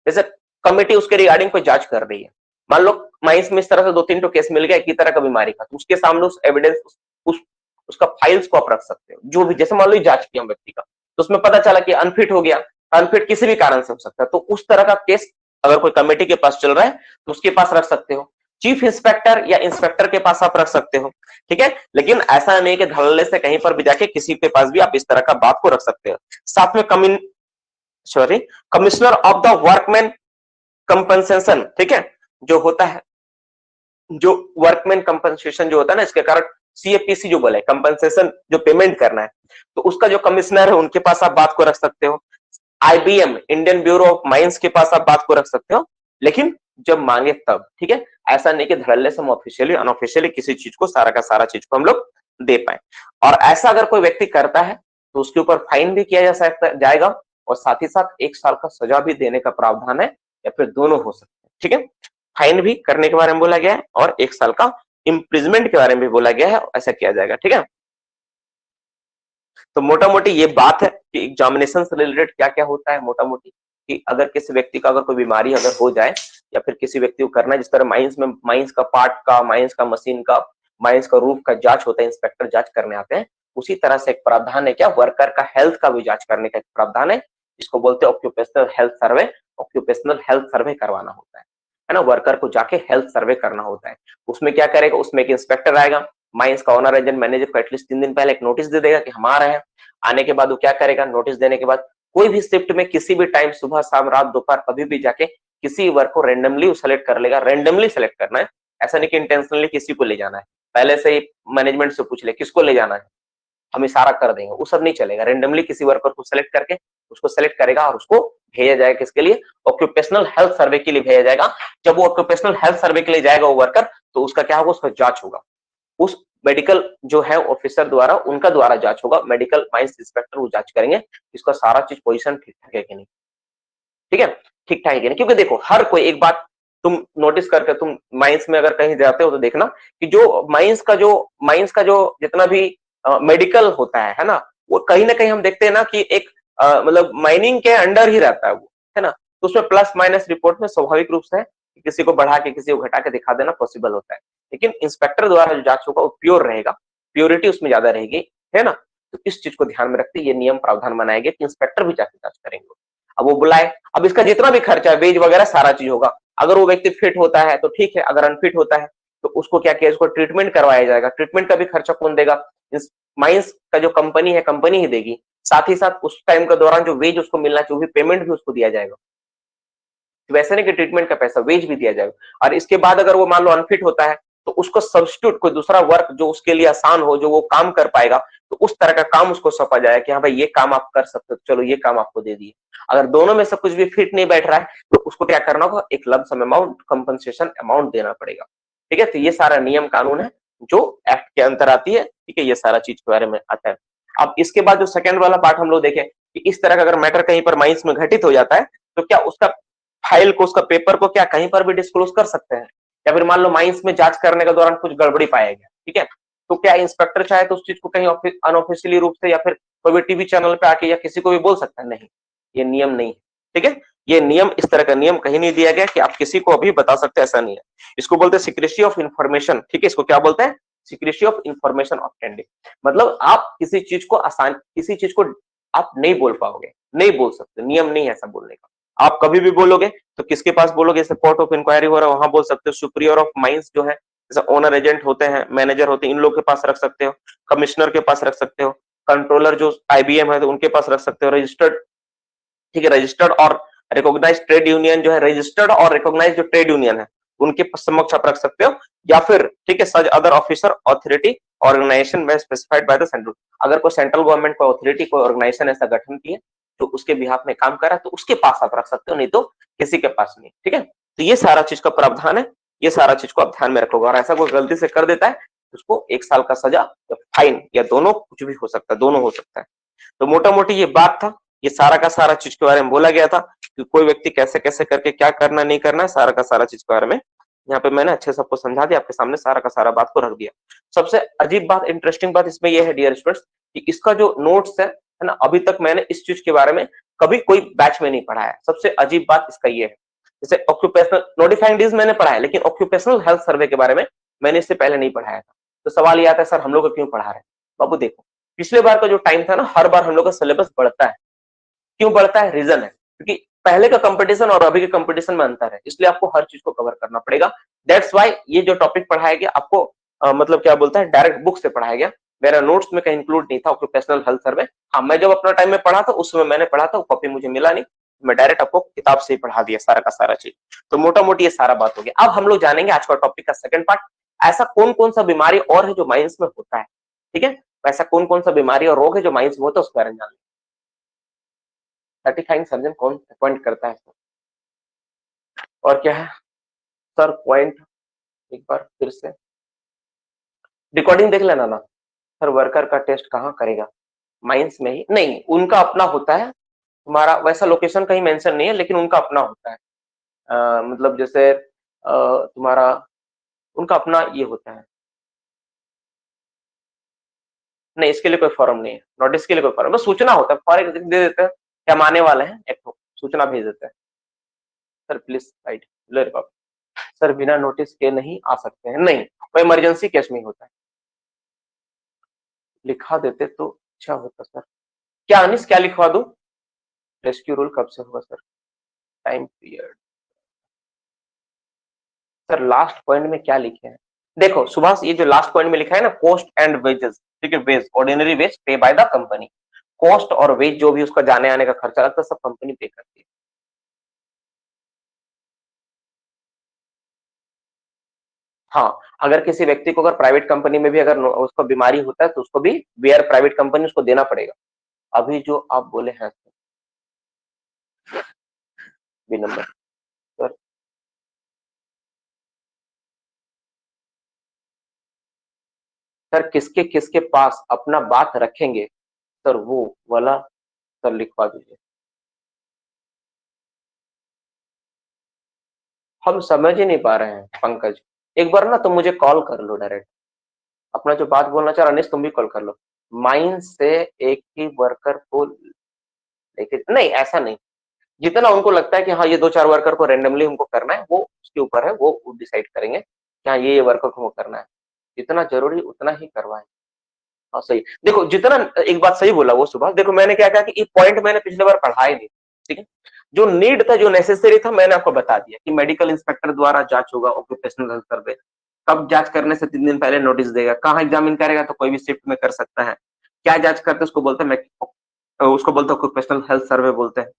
जैसे कमिटी उसके रिगार्डिंग कोई जांच कर रही है, मान लो माइंस में इस तरह से 2-3 तो केस मिल गया एक ही तरह का बीमारी का, तो उसके सामने उस एविडेंस उस उसका फाइल्स को आप रख सकते हो, जो भी, जैसे मान लो जांच किया व्यक्ति का, तो उसमें पता चला कि अनफिट हो गया, अनफिट किसी भी कारण से हो सकता है, तो उस तरह का केस अगर कोई कमेटी के पास चल रहा है तो उसके पास रख सकते हो, चीफ इंस्पेक्टर या इंस्पेक्टर के पास आप रख सकते हो, ठीक है। लेकिन ऐसा नहीं कि धड़ल्ले से कहीं पर भी जाके किसी के पास भी आप इस तरह का बात को रख सकते हो। साथ में commissioner of the workman compensation, ठीक है, जो होता है, जो वर्कमैन कंपनसेशन जो होता है ना, इसके कारण सीएपीसी जो बोले कंपनसेशन जो पेमेंट करना है, तो उसका जो कमिश्नर है उनके पास आप बात को रख सकते हो। IBM, Indian bureau of mines के पास आप बात को रख सकते हो, लेकिन जब मांगे तब, ठीक है। ऐसा नहीं कि धड़ल्ले से हम ऑफिशियली अनऑफिशियली किसी चीज को, सारा का सारा चीज को हम लोग दे पाए। और ऐसा अगर कोई व्यक्ति करता है तो उसके ऊपर फाइन भी किया जा सकता जाएगा, और साथ ही साथ 1 साल का सजा भी देने का प्रावधान है, या फिर दोनों हो सकते हैं, ठीक है। फाइन भी करने के बारे में बोला गया है और 1 साल का इम्प्रिजमेंट के बारे में भी बोला गया है, ऐसा किया जाएगा, ठीक है। तो मोटा मोटी ये बात है कि एग्जामिनेशन से रिलेटेड क्या क्या होता है, मोटा मोटी कि अगर किसी व्यक्ति का अगर कोई बीमारी अगर हो जाए, या फिर किसी व्यक्ति को करना है, जिस तरह माइंस में माइंस का पार्ट का, माइंस का मशीन का, माइंस का रूफ का जांच होता है, इंस्पेक्टर जांच करने आते हैं, उसी तरह से एक प्रावधान है क्या, वर्कर का हेल्थ का भी जांच करने का एक प्रावधान है, जिसको बोलते हैं ऑक्यूपेशनल हेल्थ सर्वे। ऑक्यूपेशनल हेल्थ सर्वे करवाना होता है ना, वर्कर को जाके हेल्थ सर्वे करना होता है। उसमें क्या करेगा, उसमें एक इंस्पेक्टर आएगा, माइंस का ओनर एजेंट मैनेजर को एटलीस्ट 3 दिन पहले एक नोटिस दे देगा कि हम आ रहे हैं। आने के बाद वो क्या करेगा, नोटिस देने के बाद कोई भी शिफ्ट में किसी भी टाइम, सुबह शाम रात दोपहर कभी भी जाके किसी वर्क को रेंडमली सेलेक्ट कर लेगा। रेंडमली सेलेक्ट करना है, ऐसा नहीं कि इंटेंशनली किसी को ले जाना है, पहले से ही मैनेजमेंट से पूछ ले किसको ले जाना है, हम इशारा कर देंगे, वो सब नहीं चलेगा। रेंडमली किसी वर्कर को सेलेक्ट करके उसको सेलेक्ट करेगा और उसको भेजा जाएगा किसके लिए, ऑक्यूपेशनल हेल्थ सर्वे के लिए भेजा जाएगा। जब वो ऑक्यूपेशनल हेल्थ सर्वे के लिए जाएगा वो वर्कर, तो उसका क्या होगा, उसका जांच होगा, उस मेडिकल जो है ऑफिसर द्वारा, उनका द्वारा जांच होगा, मेडिकल माइंस इंस्पेक्टर वो जांच करेंगे इसका सारा चीज पोजीशन ठीक ठाक है कि नहीं, ठीक है, ठीक ठाक है कि नहीं। क्योंकि देखो हर कोई, एक बात तुम नोटिस करके, तुम माइंस में अगर कहीं जाते हो तो देखना कि जो माइंस का जो जितना भी मेडिकल होता है ना, वो कहीं ना कहीं हम देखते हैं ना कि एक मतलब माइनिंग के अंडर ही रहता है वो, है ना। तो उसमें प्लस माइनस रिपोर्ट में स्वाभाविक रूप से किसी को बढ़ा के किसी को घटा के दिखा देना पॉसिबल होता है, लेकिन इंस्पेक्टर द्वारा जो जांच होगा वो प्योर रहेगा, प्योरिटी उसमें ज्यादा रहेगी, है ना। तो इस चीज को ध्यान में रखते ये नियम प्रावधान बनाए गए कि इंस्पेक्टर भी जाके जांच करेंगे। अब वो बुलाए, अब इसका जितना भी खर्चा है, वेज वगैरह सारा चीज होगा। अगर वो व्यक्ति फिट होता है तो ठीक है, अगर अनफिट होता है तो उसको क्या किया, उसको ट्रीटमेंट करवाया जाएगा। ट्रीटमेंट का भी खर्चा कौन देगा, माइंस का जो कंपनी है, कंपनी ही देगी। साथ ही साथ उस टाइम के दौरान जो वेज उसको मिलना चाहिए, वो भी पेमेंट भी उसको दिया जाएगा। तो वैसे नहीं कि ट्रीटमेंट का पैसा, वेज भी दिया जाएगा। और इसके बाद अगर वो मान लो अनफिट होता है तो उसको सब्स्टिट्यूट कोई दूसरा वर्क जो उसके लिए आसान हो, जो वो काम कर पाएगा, तो उस तरह का काम उसको सौंपा जाएगा कि हाँ भाई ये काम आप कर सकते हो, चलो ये काम आपको दे दिए। अगर दोनों में से कुछ भी फिट नहीं बैठ रहा है तो उसको क्या करना होगा, एक lump sum amount, compensation amount देना पड़ेगा, ठीक है। तो ये सारा नियम कानून है जो एक्ट के अंतर आती है, ठीक है, ये सारा चीज के बारे में आता है। अब इसके बाद जो सेकंड वाला पार्ट हम लोग देखें कि इस तरह का अगर मैटर कहीं पर माइंस में घटित हो जाता है तो क्या उसका फाइल को, उसका पेपर को क्या कहीं पर भी डिस्क्लोज कर सकते हैं, या फिर मान लो माइंस में जांच करने के दौरान कुछ गड़बड़ी पाया गया, ठीक है, तो क्या इंस्पेक्टर चाहे तो उस चीज को कहीं अनऑफिशियली रूप से या फिर कोई भी टीवी चैनल पे आके या किसी को भी बोल सकता है, नहीं, ये नियम नहीं है, ठीक है। ये नियम, इस तरह का नियम कहीं नहीं दिया गया कि आप किसी को अभी बता सकते, ऐसा नहीं है। इसको बोलते हैं सिक्रेसी ऑफ इंफॉर्मेशन, ठीक है, इसको क्या बोलते हैं, सिक्रेसी ऑफ इंफॉर्मेशन ऑब्टेंडिंग। मतलब आप किसी चीज को किसी चीज को आप नहीं बोल पाओगे, नहीं बोल सकते, नियम नहीं है ऐसा बोलने का। आप कभी भी बोलोगे तो किसके पास बोलोगे, जैसे कोर्ट ऑफ इंक्वायरी हो रहा है वहां बोल सकते हो, सुप्रियर ऑफ माइंस जो है, जैसे ओनर एजेंट होते हैं, मैनेजर होते हैं, इन लोग के पास रख सकते हो, कमिश्नर के पास रख सकते हो, कंट्रोलर जो आईबीएम है तो उनके पास रख सकते हो, रजिस्टर्ड, ठीक है, रजिस्टर्ड और रिकॉग्नाइज्ड ट्रेड यूनियन जो है, रजिस्टर्ड और रिकॉग्नाइज्ड जो ट्रेड यूनियन है उनके समक्ष आप रख सकते हो, या फिर ठीक है such other officer authority organization में स्पेसिफाइड बाय द सेंट्रल। अगर कोई सेंट्रल गवर्नमेंट को ऑथोरिटी, कोई ऑर्गेनाइजेशन ऐसा गठन की है तो उसके बिहाफ में काम कर रहा है तो उसके पास आप रख सकते हो, नहीं तो किसी के पास नहीं, ठीक है। तो ये सारा चीज का प्रावधान है, ये सारा चीज को आप ध्यान में रखोगे। और ऐसा कोई गलती से कर देता है उसको 1 साल का सजा या फाइन या दोनों, कुछ भी हो सकता है, दोनों हो सकता है। तो मोटा मोटी ये बात था, ये सारा का सारा चीज के बारे में बोला गया था कि कोई व्यक्ति कैसे कैसे करके क्या करना नहीं करना है, सारा का सारा चीज के बारे में यहाँ पे मैंने अच्छे से आपको समझा दिया, आपके सामने सारा का सारा बात को रख दिया। सबसे अजीब बात, इंटरेस्टिंग बात इसमें यह है डियर स्टूडेंट्स कि इसका जो नोट्स है ना, अभी तक मैंने इस चीज के बारे में कभी कोई बैच में नहीं पढ़ा है। सबसे अजीब बात इसका ये है, जैसे ऑक्यूपेशनल नोटिफाइंग डिजीज मैंने पढ़ा है, लेकिन ऑक्यूपेशनल हेल्थ सर्वे के बारे में मैंने इससे पहले नहीं पढ़ाया था। तो सवाल ये आता है सर हम लोग को क्यों पढ़ा रहे हैं? बाबू देखो, पिछले बार का जो टाइम था ना, हर बार हम लोग का सिलेबस बढ़ता है। क्यों बढ़ता है? रीजन है क्योंकि पहले का कंपटीशन और अभी के कंपटीशन में अंतर है, इसलिए आपको हर चीज को कवर करना पड़ेगा। दैट्स व्हाई ये जो टॉपिक पढ़ाया गया आपको मतलब क्या बोलता है, डायरेक्ट बुक से पढ़ाया गया, मेरा नोट्स में कहीं इंक्लूड नहीं था ऑक्यूपेशनल हेल्थ सर्वे। हाँ, मैं जब अपना टाइम में पढ़ा था उस समय मैंने पढ़ा था, वो कॉपी मुझे मिला नहीं, मैं डायरेक्ट आपको किताब से ही पढ़ा दिया सारा का सारा चीज। तो मोटा मोटी ये सारा बात हो गया। अब हम लोग जानेंगे आज का टॉपिक का सेकंड पार्ट, ऐसा कौन कौन सा बीमारी और है जो माइंस में होता है। ठीक है, ऐसा कौन कौन सा बीमारी और रोग है जो माइंस में होता है, उसके बारे में जान लेंगे। सर्टिफाइंग सर्जन कौन अपॉइंट करता है सर? और क्या है सर पॉइंट? एक बार फिर से रिकॉर्डिंग देख लेना ना सर। वर्कर का टेस्ट कहाँ करेगा? माइंस में ही? नहीं, उनका अपना होता है। तुम्हारा वैसा लोकेशन कहीं मेंशन नहीं है, लेकिन उनका अपना होता है। मतलब जैसे तुम्हारा उनका अपना ये होता है। नहीं, इसके लिए कोई फॉर्म नहीं है, नोटिस के लिए कोई फॉर्म, बस सूचना होता है। फॉर एग्जाम्पल दे देते हैं क्या हम आने वाले हैं, एक तो सूचना भेज देते हैं सर प्लीज राइट ले सर बिना नोटिस के नहीं आ सकते हैं। नहीं, वो इमरजेंसी केस में ही होता है। लिखा देते तो अच्छा होता सर। क्या अनिस, क्या लिखवा दूं? रेस्क्यू रूल कब से होगा sir? Time period sir last point में क्या लिखे हैं? देखो सुभाष, ये जो लास्ट पॉइंट में लिखा है ना, कॉस्ट एंड वेजेस, ठीक है, वेज ऑर्डिनरी वेज पे बाय द कंपनी। कॉस्ट और वेज जो भी उसका जाने आने का खर्चा लगता है सब कंपनी पे करती है। हाँ, अगर किसी व्यक्ति को अगर प्राइवेट कंपनी में भी अगर उसको बीमारी होता है तो उसको भी वेयर प्राइवेट कंपनी उसको देना पड़ेगा। अभी जो आप बोले हैं बी नंबर सर, सर किसके किसके पास अपना बात रखेंगे सर, वो वाला सर लिखवा दीजिए। हम समझ ही नहीं पा रहे हैं पंकज, एक बार ना तुम मुझे कॉल कर लो डायरेक्ट, अपना जो बात बोलना चाह रहा अनिश तुम भी कॉल कर लो। माइन से एक ही वर्कर को लेके नहीं, ऐसा नहीं, जितना उनको लगता है कि हाँ ये दो चार वर्कर को रेंडमली हमको करना है, वो उसके ऊपर है, वो डिसाइड करेंगे कि हाँ ये वर्कर को करना है, जितना जरूरी उतना ही करवाएं। हाँ सही, देखो जितना, एक बात सही बोला वो सुबह, देखो मैंने क्या कहा कि ये पॉइंट मैंने पिछले बार पढ़ाया नहीं, ठीक है, जो नीड था जो नेसेसरी था मैंने आपको बता दिया कि मेडिकल इंस्पेक्टर द्वारा जांच होगा, ऑक्यूपेशनल हेल्थ सर्वे, कब जांच करने से 3 दिन पहले नोटिस देगा, कहाँ एग्जामिन करेगा, तो कोई भी शिफ्ट में कर सकता है, क्या जांच करते उसको बोलते हैं, उसको बोलते हैं ऑक्यूपेशनल हेल्थ सर्वे बोलते हैं।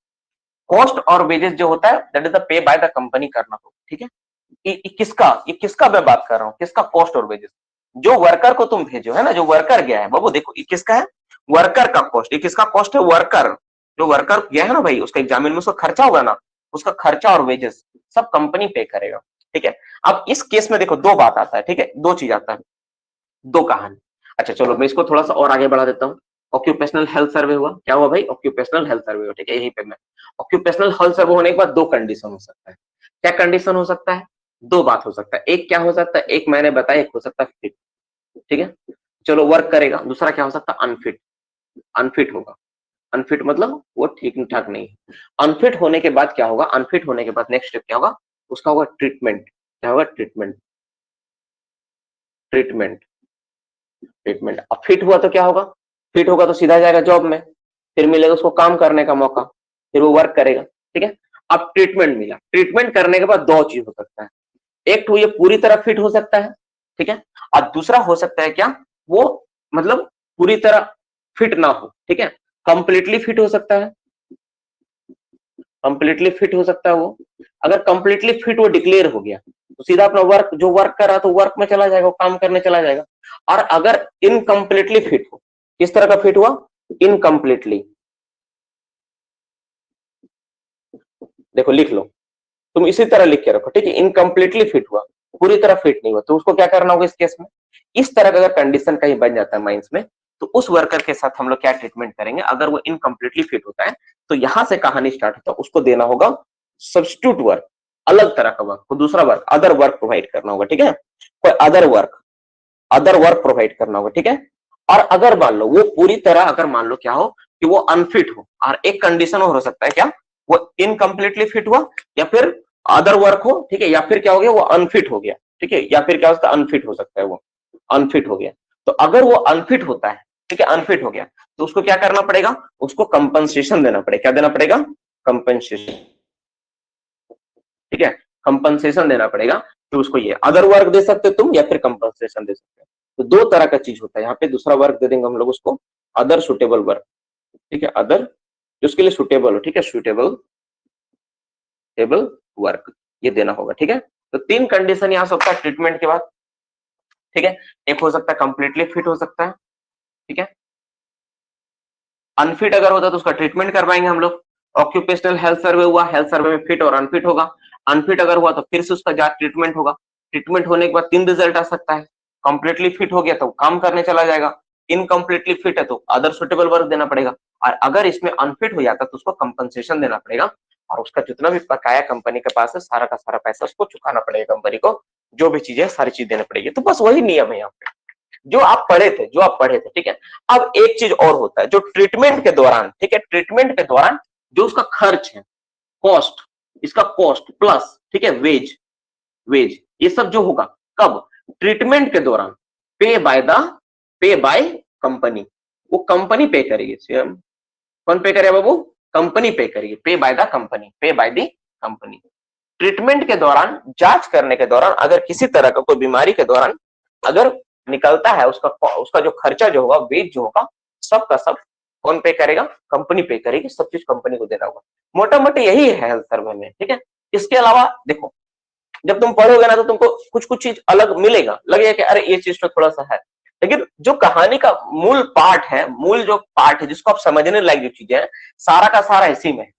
कॉस्ट और वेजेस जो होता है that is the pay by the company करना होगा, ठीक है। ये किसका मैं बात कर रहा हूँ, किसका कॉस्ट और वेजेस? जो वर्कर को तुम भेजो है ना, जो वर्कर गया है बाबू, देखो ये किसका है, वर्कर का कॉस्ट। ये किसका कॉस्ट है? वर्कर, जो वर्कर गया है ना भाई, उसका एग्जामिन में उसका खर्चा होगा ना, उसका खर्चा और वेजेस सब कंपनी पे करेगा, ठीक है। अब इस केस में देखो दो बात आता है, ठीक है, दो चीज आता है, दो कहानी। अच्छा चलो मैं इसको थोड़ा सा और आगे बढ़ा देता हूँ। ऑक्यूपेशनल हेल्थ सर्वे हुआ, क्या हुआ भाई? ऑक्यूपेशनल हेल्थ सर्वे हुआ, ठीक है, यही पे मैं, ऑक्यूपेशनल हेल्थ सर्वे होने के बाद दो कंडीशन हो सकता है। क्या कंडीशन हो सकता है? दो बात हो सकता है, एक क्या हो सकता है, एक मैंने बताया, एक हो सकता है फिट, ठीक है, चलो वर्क करेगा। दूसरा क्या हो सकता है? अनफिट, अनफिट होगा। अनफिट मतलब वो ठीक ठाक नहीं है। अनफिट होने के बाद क्या होगा? अनफिट होने के बाद नेक्स्ट स्टेप क्या होगा? उसका होगा ट्रीटमेंट। क्या होगा? Treatment, treatment, treatment. अब फिट हुआ तो क्या होगा? फिट होगा तो सीधा जाएगा जॉब में, फिर मिलेगा उसको काम करने का मौका, फिर वो वर्क करेगा, ठीक है। अब ट्रीटमेंट मिला, ट्रीटमेंट करने के बाद दो चीज हो सकता है, एक तो ये पूरी तरह फिट हो सकता है, ठीक है, और दूसरा हो सकता है क्या, वो मतलब पूरी तरह फिट ना हो, ठीक है, कंप्लीटली फिट हो सकता है, कंप्लीटली फिट हो सकता है वो। अगर कंप्लीटली फिट वो डिक्लेयर हो गया तो सीधा अपना वर्क, जो वर्क कर रहा तो वर्क में चला जाएगा, वो काम करने चला जाएगा। और अगर इनकम्प्लीटली फिट हो, किस तरह का फिट हुआ? इनकम्प्लीटली, देखो लिख लो, तुम इसी तरह लिख के रखो, ठीक है, इनकम्प्लीटली फिट हुआ, पूरी तरह फिट नहीं हुआ, तो उसको क्या करना होगा इस केस में? इस तरह का अगर कंडीशन कहीं बन जाता है माइंस में, तो उस वर्कर के साथ हम लोग क्या ट्रीटमेंट करेंगे? अगर वो इनकम्प्लीटली फिट होता है तो यहां से कहानी स्टार्ट होता है, उसको देना होगा सब्स्टिट्यूट वर्क, अलग तरह का वर्क, दूसरा वर्क, अदर वर्क प्रोवाइड करना होगा, ठीक है, कोई other work, other work provide करना होगा, ठीक है। और अगर मान लो वो पूरी तरह, अगर मान लो क्या हो कि वो अनफिट हो, और एक कंडीशन और हो सकता है क्या, वो इनकम्प्लीटली फिट हुआ, या फिर अदर वर्क हो, ठीक है, या फिर क्या हो गया वो अनफिट हो गया, ठीक है, या फिर क्या हो सकता है अनफिट हो सकता है, वो अनफिट हो गया। तो अगर वो अनफिट होता है, ठीक है, अनफिट हो गया, तो उसको क्या करना पड़ेगा, उसको कंपनसेशन देना पड़ेगा। क्या देना पड़ेगा? कंपनसेशन, ठीक है, कंपनसेशन देना पड़ेगा। तो उसको ये अदर वर्क दे सकते हो तुम या फिर कंपनसेशन दे सकते हो। तो दो तरह का चीज होता है यहाँ पे। दूसरा वर्क दे देंगे हम लोग उसको अदर सुटेबल वर्क, ठीक है, अदर जो उसके लिए सुटेबल हो, ठीक है, सुटेबल टेबल वर्क ये देना होगा, ठीक है। तो तीन कंडीशन यहाँ सकता है ट्रीटमेंट के बाद, ठीक है। एक हो सकता है कंप्लीटली फिट हो सकता है, ठीक है। अनफिट अगर होता है तो उसका ट्रीटमेंट करवाएंगे हम लोग। ऑक्यूपेशनल हेल्थ सर्वे हुआ, हेल्थ सर्वे में फिट और अनफिट होगा। अनफिट अगर हुआ तो फिर से उसका जांच ट्रीटमेंट होगा। ट्रीटमेंट होने के बाद तीन रिजल्ट आ सकता है। कंप्लीटली फिट हो गया तो काम करने चला जाएगा, इनकम्प्लीटली फिट है तो अदर सुटेबल वर्क देना पड़ेगा, और अगर इसमें अनफिट हो जाता तो उसको कंपनसेशन देना पड़ेगा, और उसका जितना भी बकाया कंपनी के पास है सारा का सारा पैसा उसको चुकाना पड़ेगा कंपनी को। जो भी चीजें सारी चीज देनी पड़ेगी। तो बस वही नियम है यहाँ पे जो आप पढ़े थे, जो आप पढ़े थे, ठीक है। अब एक चीज और होता है जो ट्रीटमेंट के दौरान, ठीक है, ट्रीटमेंट के दौरान जो उसका खर्च है, कॉस्ट, इसका कॉस्ट प्लस, ठीक है, वेज, वेज ये सब जो होगा कब? ट्रीटमेंट के दौरान पे बाय द, पे बाय कंपनी, वो कंपनी पे करेगी। कौन पे करेगा बाबू? कंपनी पे करेगी, पे बाय द कंपनी, पे बाय द कंपनी। ट्रीटमेंट के दौरान, जांच करने के दौरान अगर किसी तरह का कोई बीमारी के दौरान अगर निकलता है उसका उसका जो खर्चा जो होगा, वेज जो होगा, सब का सब कौन पे करेगा? कंपनी पे करेगी। सब चीज कंपनी को देना होगा। मोटा मोटी यही है हेल्थ सर्वे में, ठीक है। इसके अलावा देखो, जब तुम पढ़ोगे ना तो तुमको कुछ कुछ चीज अलग मिलेगा, लगेगा कि अरे ये चीज तो थोड़ा सा है, लेकिन जो कहानी का मूल पार्ट है, मूल जो पार्ट है जिसको आप समझने लायक जो चीजें हैं, सारा का सारा इसी में है।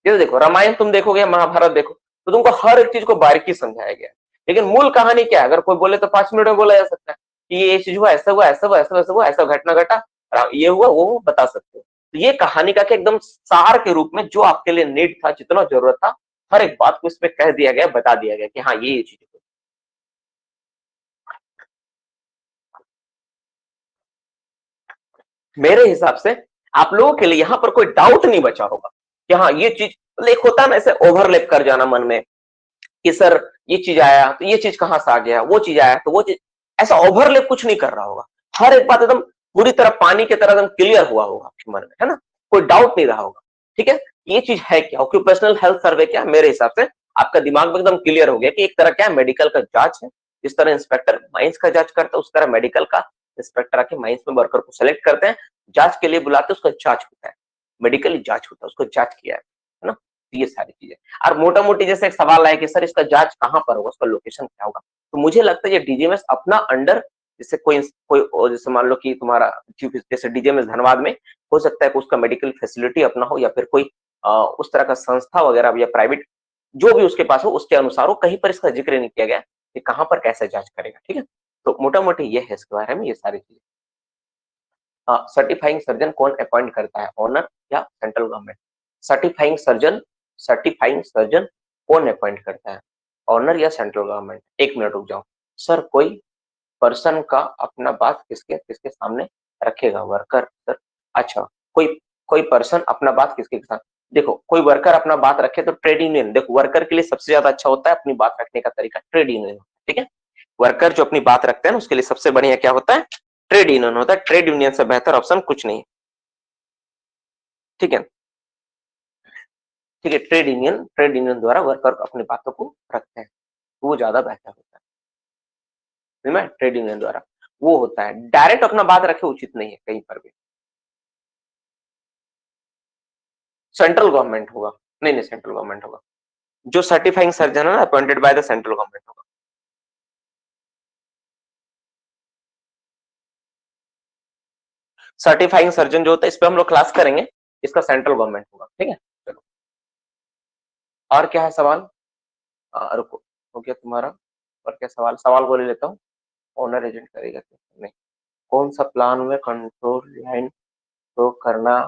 जैसे देखो रामायण तुम देखोगे, महाभारत देखो तो तुमको हर एक चीज को बारीकी समझाया गया है। लेकिन मूल कहानी क्या है? अगर कोई बोले तो 5 मिनट में बोला जा सकता है कि ये चीज हुआ, ऐसा हुआ, ऐसा हुआ, ऐसा वैसा हुआ, ऐसा घटना घटा, ये हुआ, वो बता सकते हो। तो ये कहानी का एकदम सार के रूप में जो आपके लिए नीड था, जितना जरूरत था, हर एक बात को इसमें कह दिया गया, बता दिया गया कि हाँ ये चीज। मेरे हिसाब से आप लोगों के लिए यहाँ पर कोई डाउट नहीं बचा होगा कि हाँ ये चीज, एक होता है ना ऐसे ओवरलैप कर जाना मन में कि सर ये चीज आया तो ये चीज कहां से आ गया, वो चीज आया तो वो चीज, ऐसा ओवरलैप कुछ नहीं कर रहा होगा। हर एक बात एकदम पूरी तरह पानी की तरह एकदम क्लियर हुआ होगा आपके मन में, है ना, कोई डाउट नहीं रहा होगा, ठीक है। ये चीज है क्या? ऑक्यूपेशनल हेल्थ सर्वे क्या? मेरे हिसाब से आपका दिमाग में एकदम क्लियर हो गया कि एक तरह क्या मेडिकल का जांच है। जिस तरह इंस्पेक्टर माइंस का जांच करता है उस तरह मेडिकल का इंस्पेक्टर आके माइंस में वर्कर को सेलेक्ट करते हैं, जांच के लिए बुलाते हैं, उसका जांच होता है, मेडिकली जांच होता है, उसको जांच किया है ना। तो ये सारी चीजें, और मोटा मोटी जैसे एक सवाल आया कि सर इसका जांच कहाँ पर होगा, उसका लोकेशन क्या होगा, तो मुझे लगता है ये डीजीएमएस अपना अंडर, जैसे कोई कोई जैसे मान लो कि तुम्हारा चीफ जैसे डीजीएमएस धनबाद में हो सकता है कि उसका मेडिकल फैसिलिटी अपना हो, या फिर कोई उस तरह का संस्था वगैरह या प्राइवेट जो भी उसके पास हो उसके अनुसार हो, कहीं पर इसका जिक्र नहीं किया गया कि कहाँ पर कैसे जांच करेगा, ठीक है। तो मोटा मोटी ये है इसके बारे में ये सारी चीजें। सर्टिफाइंग सर्जन कौन अपॉइंट करता है, ओनर या central government? Certifying surgeon, certifying surgeon कौन अपॉइंट करता है, ओनर या सेंट्रल गवर्नमेंट? एक मिनट रुक जाओ। सर कोई पर्सन का अपना बात किसके किसके सामने रखेगा, वर्कर सर? अच्छा, कोई कोई पर्सन अपना बात किसके साथ, देखो कोई वर्कर अपना बात रखे तो ट्रेड यूनियन, देखो वर्कर के लिए सबसे ज्यादा अच्छा होता है अपनी बात रखने का तरीका ट्रेड यूनियन, ठीक है। वर्कर जो अपनी बात रखते हैं ना उसके लिए सबसे बढ़िया क्या होता है? ट्रेड यूनियन होता है। ट्रेड यूनियन से बेहतर ऑप्शन कुछ नहीं है, ठीक है, ठीक है। ट्रेड यूनियन द्वारा वर्कर अपनी बातों को रखते हैं तो वो ज्यादा बेहतर होता है, ट्रेड यूनियन द्वारा वो होता है। डायरेक्ट अपना बात रखे उचित नहीं है कहीं पर भी। सेंट्रल गवर्नमेंट होगा, नहीं नहीं सेंट्रल गवर्नमेंट होगा। जो सर्टिफाइंग सर्जन है ना appointed by the central government होगा। सर्टिफाइंग सर्जन जो होता है इस पे हम लोग क्लास करेंगे, इसका सेंट्रल गवर्नमेंट होगा, ठीक है। चलो और क्या है सवाल? रुको, हो गया तुम्हारा? और क्या सवाल, सवाल को ले लेता हूँ। ओनर एजेंट करेगा क्या? नहीं। कौन सा प्लान में कंट्रोल लाइन तो करना,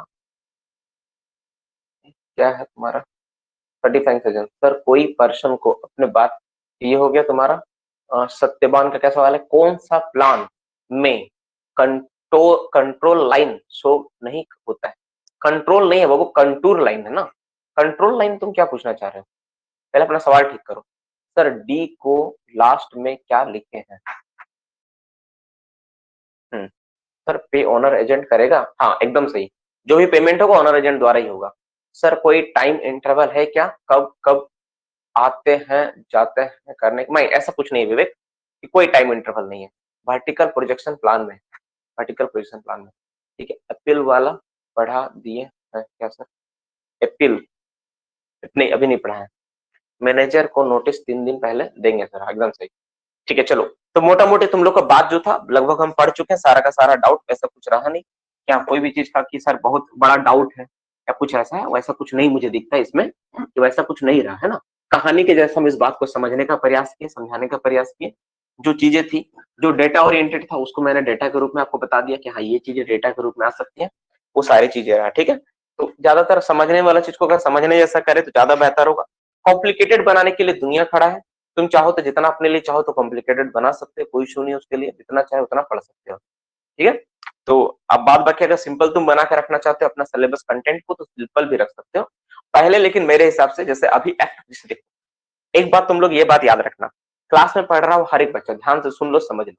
क्या है तुम्हारा? सर्टिफाइंग सर्जन सर कोई पर्सन को अपने बात, ये हो गया तुम्हारा। सत्यवान का क्या सवाल है? कौन सा प्लान में कंट्रोल लाइन शो नहीं होता है? कंट्रोल नहीं है वो कंटूर लाइन है ना। कंट्रोल लाइन तुम क्या पूछना चाह रहे हो? पहले अपना सवाल ठीक करो। सर डी को लास्ट में क्या लिखे हैं? सर पे ऑनर एजेंट करेगा, हाँ एकदम सही। जो भी पेमेंट होगा ऑनर एजेंट द्वारा ही होगा। सर कोई टाइम इंटरवल है क्या, कब कब आते हैं जाते हैं करने नहीं, ऐसा कुछ नहीं है विवेक, कि कोई टाइम इंटरवल नहीं है। वर्टिकल प्रोजेक्शन प्लान में, वर्टिकल प्रोजेक्शन प्लान में, ठीक है। अपील वाला पढ़ा दिए हैं क्या सर? अपील नहीं, अभी नहीं पढ़ा है। मैनेजर को नोटिस 3 दिन पहले देंगे सर, एकदम सही। ठीक है चलो, तो मोटा मोटी तुम लोग का बात जो था लगभग हम पढ़ चुके हैं, सारा का सारा डाउट ऐसा कुछ रहा नहीं। क्या कोई भी चीज का कि सर बहुत बड़ा डाउट है या कुछ ऐसा है? वैसा कुछ नहीं मुझे दिखता है इसमें, कि वैसा कुछ नहीं रहा है ना। कहानी के जैसा हम इस बात को समझने का प्रयास किए, समझाने का प्रयास किए। जो चीजें थी, जो डेटा ओरिएंटेड था उसको मैंने डेटा के रूप में आपको बता दिया कि हाँ ये चीजें डेटा के रूप में आ सकती हैं, वो सारी चीजें रहा। ठीक है, तो ज्यादातर समझने वाला चीज को अगर समझने जैसा करे तो ज्यादा बेहतर होगा। कॉम्प्लिकेटेड बनाने के लिए दुनिया खड़ा है, तुम चाहो तो जितना अपने लिए चाहो तो कॉम्प्लिकेटेड बना सकते हो, कोई इशू नहीं उसके लिए, जितना चाहे उतना पढ़ सकते हो। ठीक है, तो अब बात बाकी अगर सिंपल तुम बना के रखना चाहते हो अपना सिलेबस कंटेंट को तो सिंपल भी रख सकते हो पहले, लेकिन मेरे हिसाब से जैसे अभी एक्ट, जैसे देखो एक बात तुम लोग ये बात याद रखना, क्लास में पढ़ रहा हो हर एक बच्चा ध्यान से सुन लो समझ लो,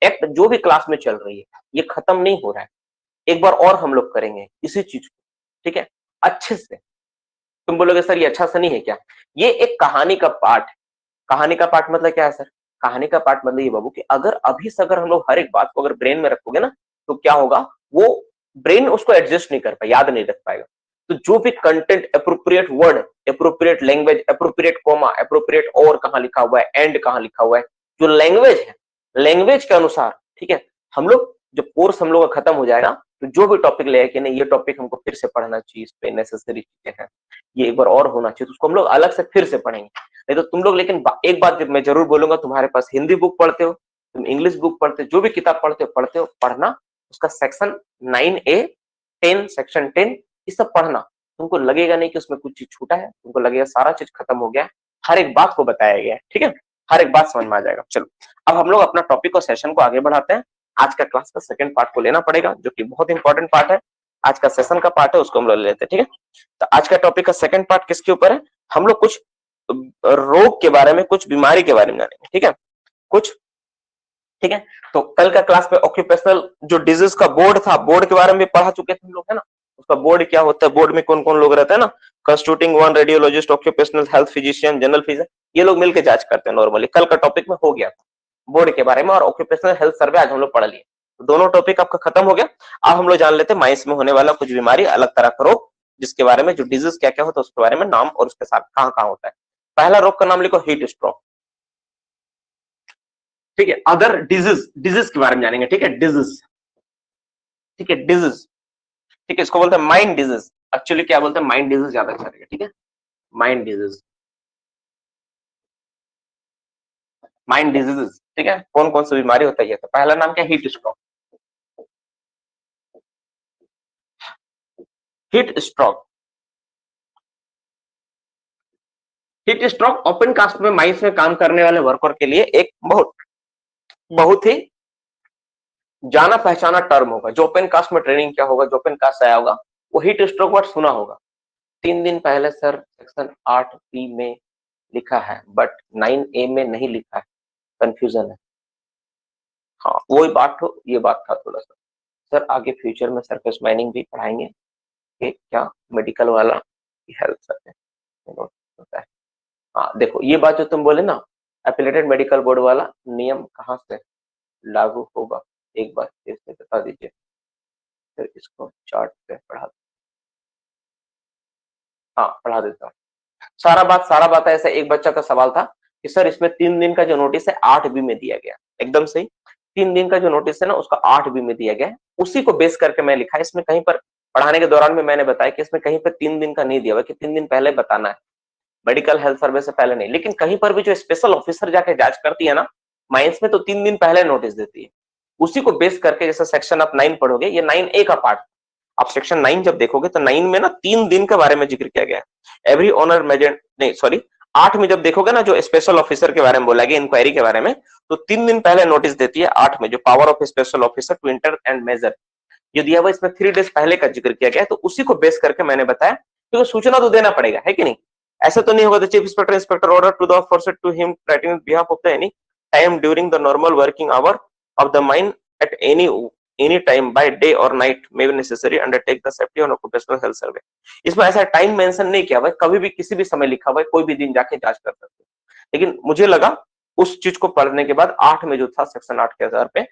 एक्ट जो भी क्लास में चल रही है ये खत्म नहीं हो रहा है, एक बार और हम लोग करेंगे इसी चीज को, ठीक है, अच्छे से। तुम बोलोगे सर ये अच्छा सा नहीं है क्या? ये एक कहानी का पार्ट है। कहानी का पार्ट मतलब क्या है सर? कहानी का पार्ट मतलब ये बाबू कि अगर अभी से अगर हम लोग हर एक बात को अगर ब्रेन में रखोगे ना तो क्या होगा, वो ब्रेन उसको एडजस्ट नहीं कर पाएगा, याद नहीं रख पाएगा। तो जो भी content, appropriate word, appropriate language, appropriate comma, appropriate और कहां लिखा हुआ है, एंड कहां लिखा हुआ है, जो लैंग्वेज है, लैंग्वेज के अनुसार, ठीक है, हम लोग जब कोर्स हम लोग का खत्म हो जाएगा तो जो भी टॉपिक ले कि नहीं ये टॉपिक हमको फिर से पढ़ना चाहिए, इस पे नेसेसरी चीजें हैं, ये एक बार और होना चाहिए, तो उसको हम लोग अलग से फिर से पढ़ेंगे। नहीं तो तुम लोग, लेकिन एक बात जब मैं जरूर बोलूंगा, तुम्हारे पास हिंदी बुक पढ़ते हो, तुम इंग्लिश बुक पढ़ते हो, जो भी किताब पढ़ते हो पढ़ना, उसका सेक्शन 9A 10 सेक्शन 10 ये सब पढ़ना। तुमको लगेगा नहीं कि उसमें कुछ चीज छूटा है, तुमको लगेगा सारा चीज खत्म हो गया है, हर एक बात को बताया गया है, ठीक है, हर एक बात समझ में आ जाएगा। चलो अब हम लोग अपना टॉपिक और सेशन को आगे बढ़ाते हैं। आज का क्लास का सेकंड पार्ट को लेना पड़ेगा जो कि बहुत इंपॉर्टेंट पार्ट है, आज का सेशन का पार्ट है, उसको हम लोग ले लेते हैं। ठीक है, तो आज का टॉपिक का सेकंड पार्ट किसके ऊपर है? हम लोग कुछ रोग के बारे में, कुछ बीमारी के बारे में जानेंगे, ठीक है, कुछ, ठीक है। तो कल का क्लास में ऑक्यूपेशनल जो डिजीज का बोर्ड था, बोर्ड के बारे में पढ़ा चुके थे हम लोग, है ना, उसका बोर्ड क्या होता है, बोर्ड में कौन कौन लोग रहते हैं ना, constituting one radiologist, occupational health physician, general physician, ये लोग मिलकर जांच करते हैं नॉर्मली। कल का टॉपिक में हो गया था बोर्ड के बारे में, और ऑक्यूपेशनल हेल्थ सर्वे आज हम लोग पढ़ लिए, तो दोनों टॉपिक आपका खत्म हो गया। अब हम लोग जान लेते हैं माइंस में होने वाला कुछ बीमारी, अलग तरह का रोग, जिसके बारे में, जो डिजीज क्या क्या होता है उसके बारे में नाम और उसके साथ कहाँ कहाँ होता है। पहला रोग का नाम लिखो हीट स्ट्रोक, ठीक है। अदर डिजीज, डिजीज के बारे में जानेंगे, ठीक है, डिजीज, ठीक है, डिजीज, ठीक है, इसको बोलते हैं माइंड डिजीज। एक्चुअली क्या बोलते हैं, माइंड डिजीज ज्यादा अच्छा रहेगा, ठीक है, माइंड डिजीज, माइंड डिजीजेस, ठीक है, कौन कौन सी बीमारी होता है। तो पहला नाम क्या है, heat stroke, heat stroke, heat stroke open cast में माइंस में काम करने वाले वर्कर के लिए एक बहुत बहुत ही जाना पहचाना टर्म होगा। जो ओपन कास्ट में ट्रेनिंग क्या होगा, जो ओपन कास्ट से आया होगा वो हीट स्ट्रोक वर्ड सुना होगा। 3 दिन पहले सर सेक्शन 8B में लिखा है बट 9A में नहीं लिखा है, कंफ्यूजन है। हाँ वही बात हो, ये बात था थोड़ा सा। सर आगे फ्यूचर में सरफेस माइनिंग भी पढ़ाएंगे कि क्या मेडिकल वाला हेल्थ सर्वे होता है। हाँ देखो ये बात जो तुम बोले ना, एफिलिएटेड मेडिकल बोर्ड वाला नियम कहाँ से लागू होगा, एक बार फिर से बता दीजिए। फिर इसको चार्ट पे पढ़ा, हाँ पढ़ा देता हूँ। सारा बात ऐसा, एक बच्चा का सवाल था कि सर इसमें 3 दिन का जो नोटिस है 8B में दिया गया, एकदम सही। 3 दिन का जो नोटिस है ना उसका 8B में दिया गया है, उसी को बेस करके मैं लिखा है। इसमें कहीं पर पढ़ाने के दौरान में मैंने बताया कि इसमें कहीं पर 3 दिन का नहीं दिया हुआ कि 3 दिन पहले बताना है, मेडिकल हेल्थ सर्वे से पहले नहीं। लेकिन कहीं पर भी जो स्पेशल ऑफिसर जाके जांच करती है ना माइंस में, तो 3 दिन पहले नोटिस देती है, उसी को बेस करके। जैसे सेक्शन आप 9 पढ़ोगे, ये 9A का पार्ट, आप सेक्शन 9 जब देखोगे तो 9 में ना 3 दिन के बारे में जिक्र किया गया है। एवरी ऑनर मेजेंट, नहीं सॉरी, 8 में जब देखोगे ना जो स्पेशल ऑफिसर के बारे में बोला गया, इंक्वायरी के बारे में, तो 3 दिन पहले नोटिस देती है 8 में, जो power of special officer to enter and measure ये दिया हुआ, इसमें 3 डेज पहले का जिक्र किया गया है, तो उसी को बेस करके मैंने बताया, क्योंकि सूचना तो देना पड़ेगा, है कि नहीं। ऐसा तो नहीं होगा the chief inspector inspector order to the officer to him writing behalf of the any time during the normal working hour of the mine at any time by day और night may be necessary undertake the safety और ऑक्यूपेशनल हेल्थ सर्वे। इसमें ऐसा टाइम मेंशन नहीं किया भाई, कभी भी किसी भी समय लिखा हुआ है, कोई भी दिन जाके जांच कर सकते हो। लेकिन मुझे लगा उस चीज को पढ़ने के बाद 8 में जो था सेक्शन 8 के आधार पे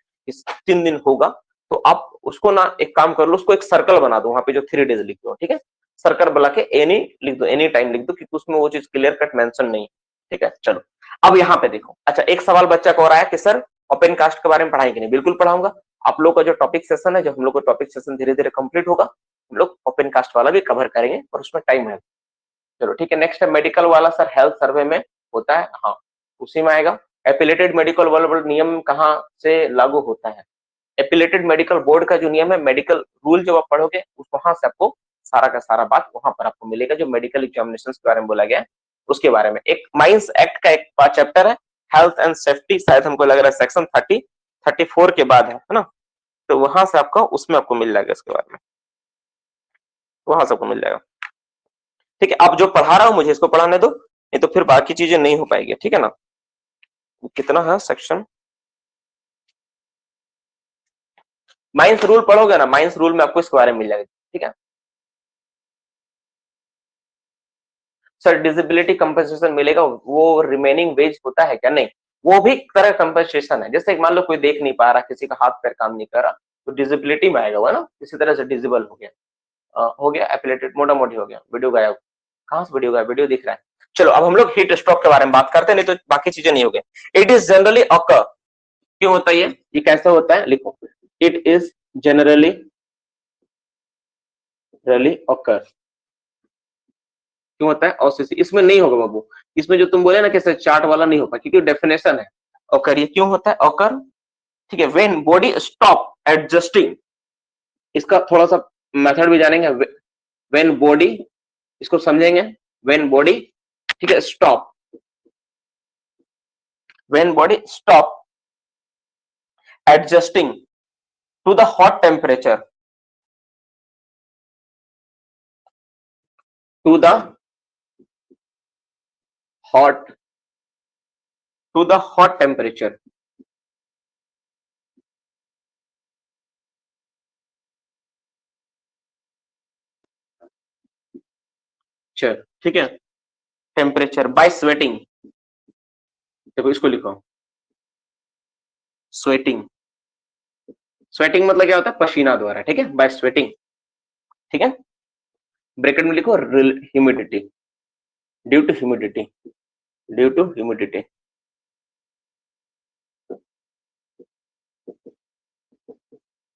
3 दिन होगा, तो आप उसको ना एक काम कर लो, उसको एक सर्कल बना दो, वहां पे जो 3 डेज लिख दो, ठीक है, सर्कल बना के एनी लिख दो, एनी टाइम लिख दो, क्योंकि उसमें वो चीज क्लियर कट मेंशन नहीं, ठीक है। चलो अब यहाँ पे देखो, अच्छा एक सवाल बच्चा को और आया कि सर ओपन कास्ट के बारे में पढ़ाएंगे नहीं? बिल्कुल पढ़ाऊंगा। आप लोग का जो टॉपिक सेशन है, जब हम लोग का टॉपिक सेशन धीरे धीरे कंप्लीट होगा, हम लोग ओपन कास्ट वाला भी कवर करेंगे और उसमें टाइम है। चलो ठीक है, नेक्स्ट है मेडिकल वाला। सर हेल्थ सर्वे में होता है, हाँ उसी में आएगा। एपिलेटेड मेडिकल वाला नियम कहाँ से लागू होता है? एपिलेटेड मेडिकल बोर्ड का जो नियम है, मेडिकल रूल जब आप पढ़ोगे उस वहां से आपको सारा का सारा बात वहां पर आपको मिलेगा, जो मेडिकल एग्जामिनेशन के बारे में बोला गया है उसके बारे में। एक माइंस एक्ट का एक चैप्टर है हेल्थ एंड सेफ्टी, शायद हमको लग रहा है सेक्शन 34 के बाद है ना, तो वहां से आपका उसमें आपको मिल जाएगा इसके बारे में, वहां से आपको मिल जाएगा। ठीक है, अब जो पढ़ा रहा हूं मुझे इसको पढ़ाने दो, नहीं तो फिर बाकी चीजें नहीं हो पाएगी, ठीक है ना। कितना है सेक्शन? माइंस रूल पढ़ोगे ना, माइंस रूल में आपको इसके बारे में मिल जाएगा, ठीक है। सर डिसेबिलिटी कंपनसेशन मिलेगा, वो रिमेनिंग वेज होता है क्या? नहीं, वो भी तरह कंपनसेशन है। जैसे मान लो कोई देख नहीं पा रहा, किसी का हाथ पैर काम नहीं कर रहा, तो डिसेबिलिटी में आएगा वो ना, किसी तरह से डिसेबल हो गया, हो गया एपिलेटेड, मोटा मोटी हो गया। वीडियो गायब, कहां से वीडियो गायब? वीडियो दिख रहा है। चलो अब हम लोग हीट स्ट्रोक के बारे में बात करते हैं, नहीं तो बाकी चीजें नहीं हो गई। इट इज जनरली ऑकर, क्यों होता है ये कैसे होता है? लिखो, इट इज जनरली ऑकर, क्यों होता है? OCC इसमें नहीं होगा बाबू, इसमें जो तुम बोले ना कैसे चार्ट वाला नहीं होगा, क्योंकि डेफिनेशन है ऑकर। ये क्यों होता है ऑकर? ठीक है, व्हेन बॉडी स्टॉप एडजस्टिंग, इसका थोड़ा सा मेथड भी जानेंगे। व्हेन बॉडी, इसको समझेंगे, व्हेन बॉडी, ठीक है, stop, when body stop adjusting to the hot temperature, to the hot temperature, चल ठीक है, टेम्परेचर बाय स्वेटिंग। देखो इसको लिखो, स्वेटिंग, स्वेटिंग मतलब क्या होता है? पसीना द्वारा, ठीक है, बाय स्वेटिंग, ठीक है। ब्रैकेट में लिखो humidity, due to humidity, due to humidity.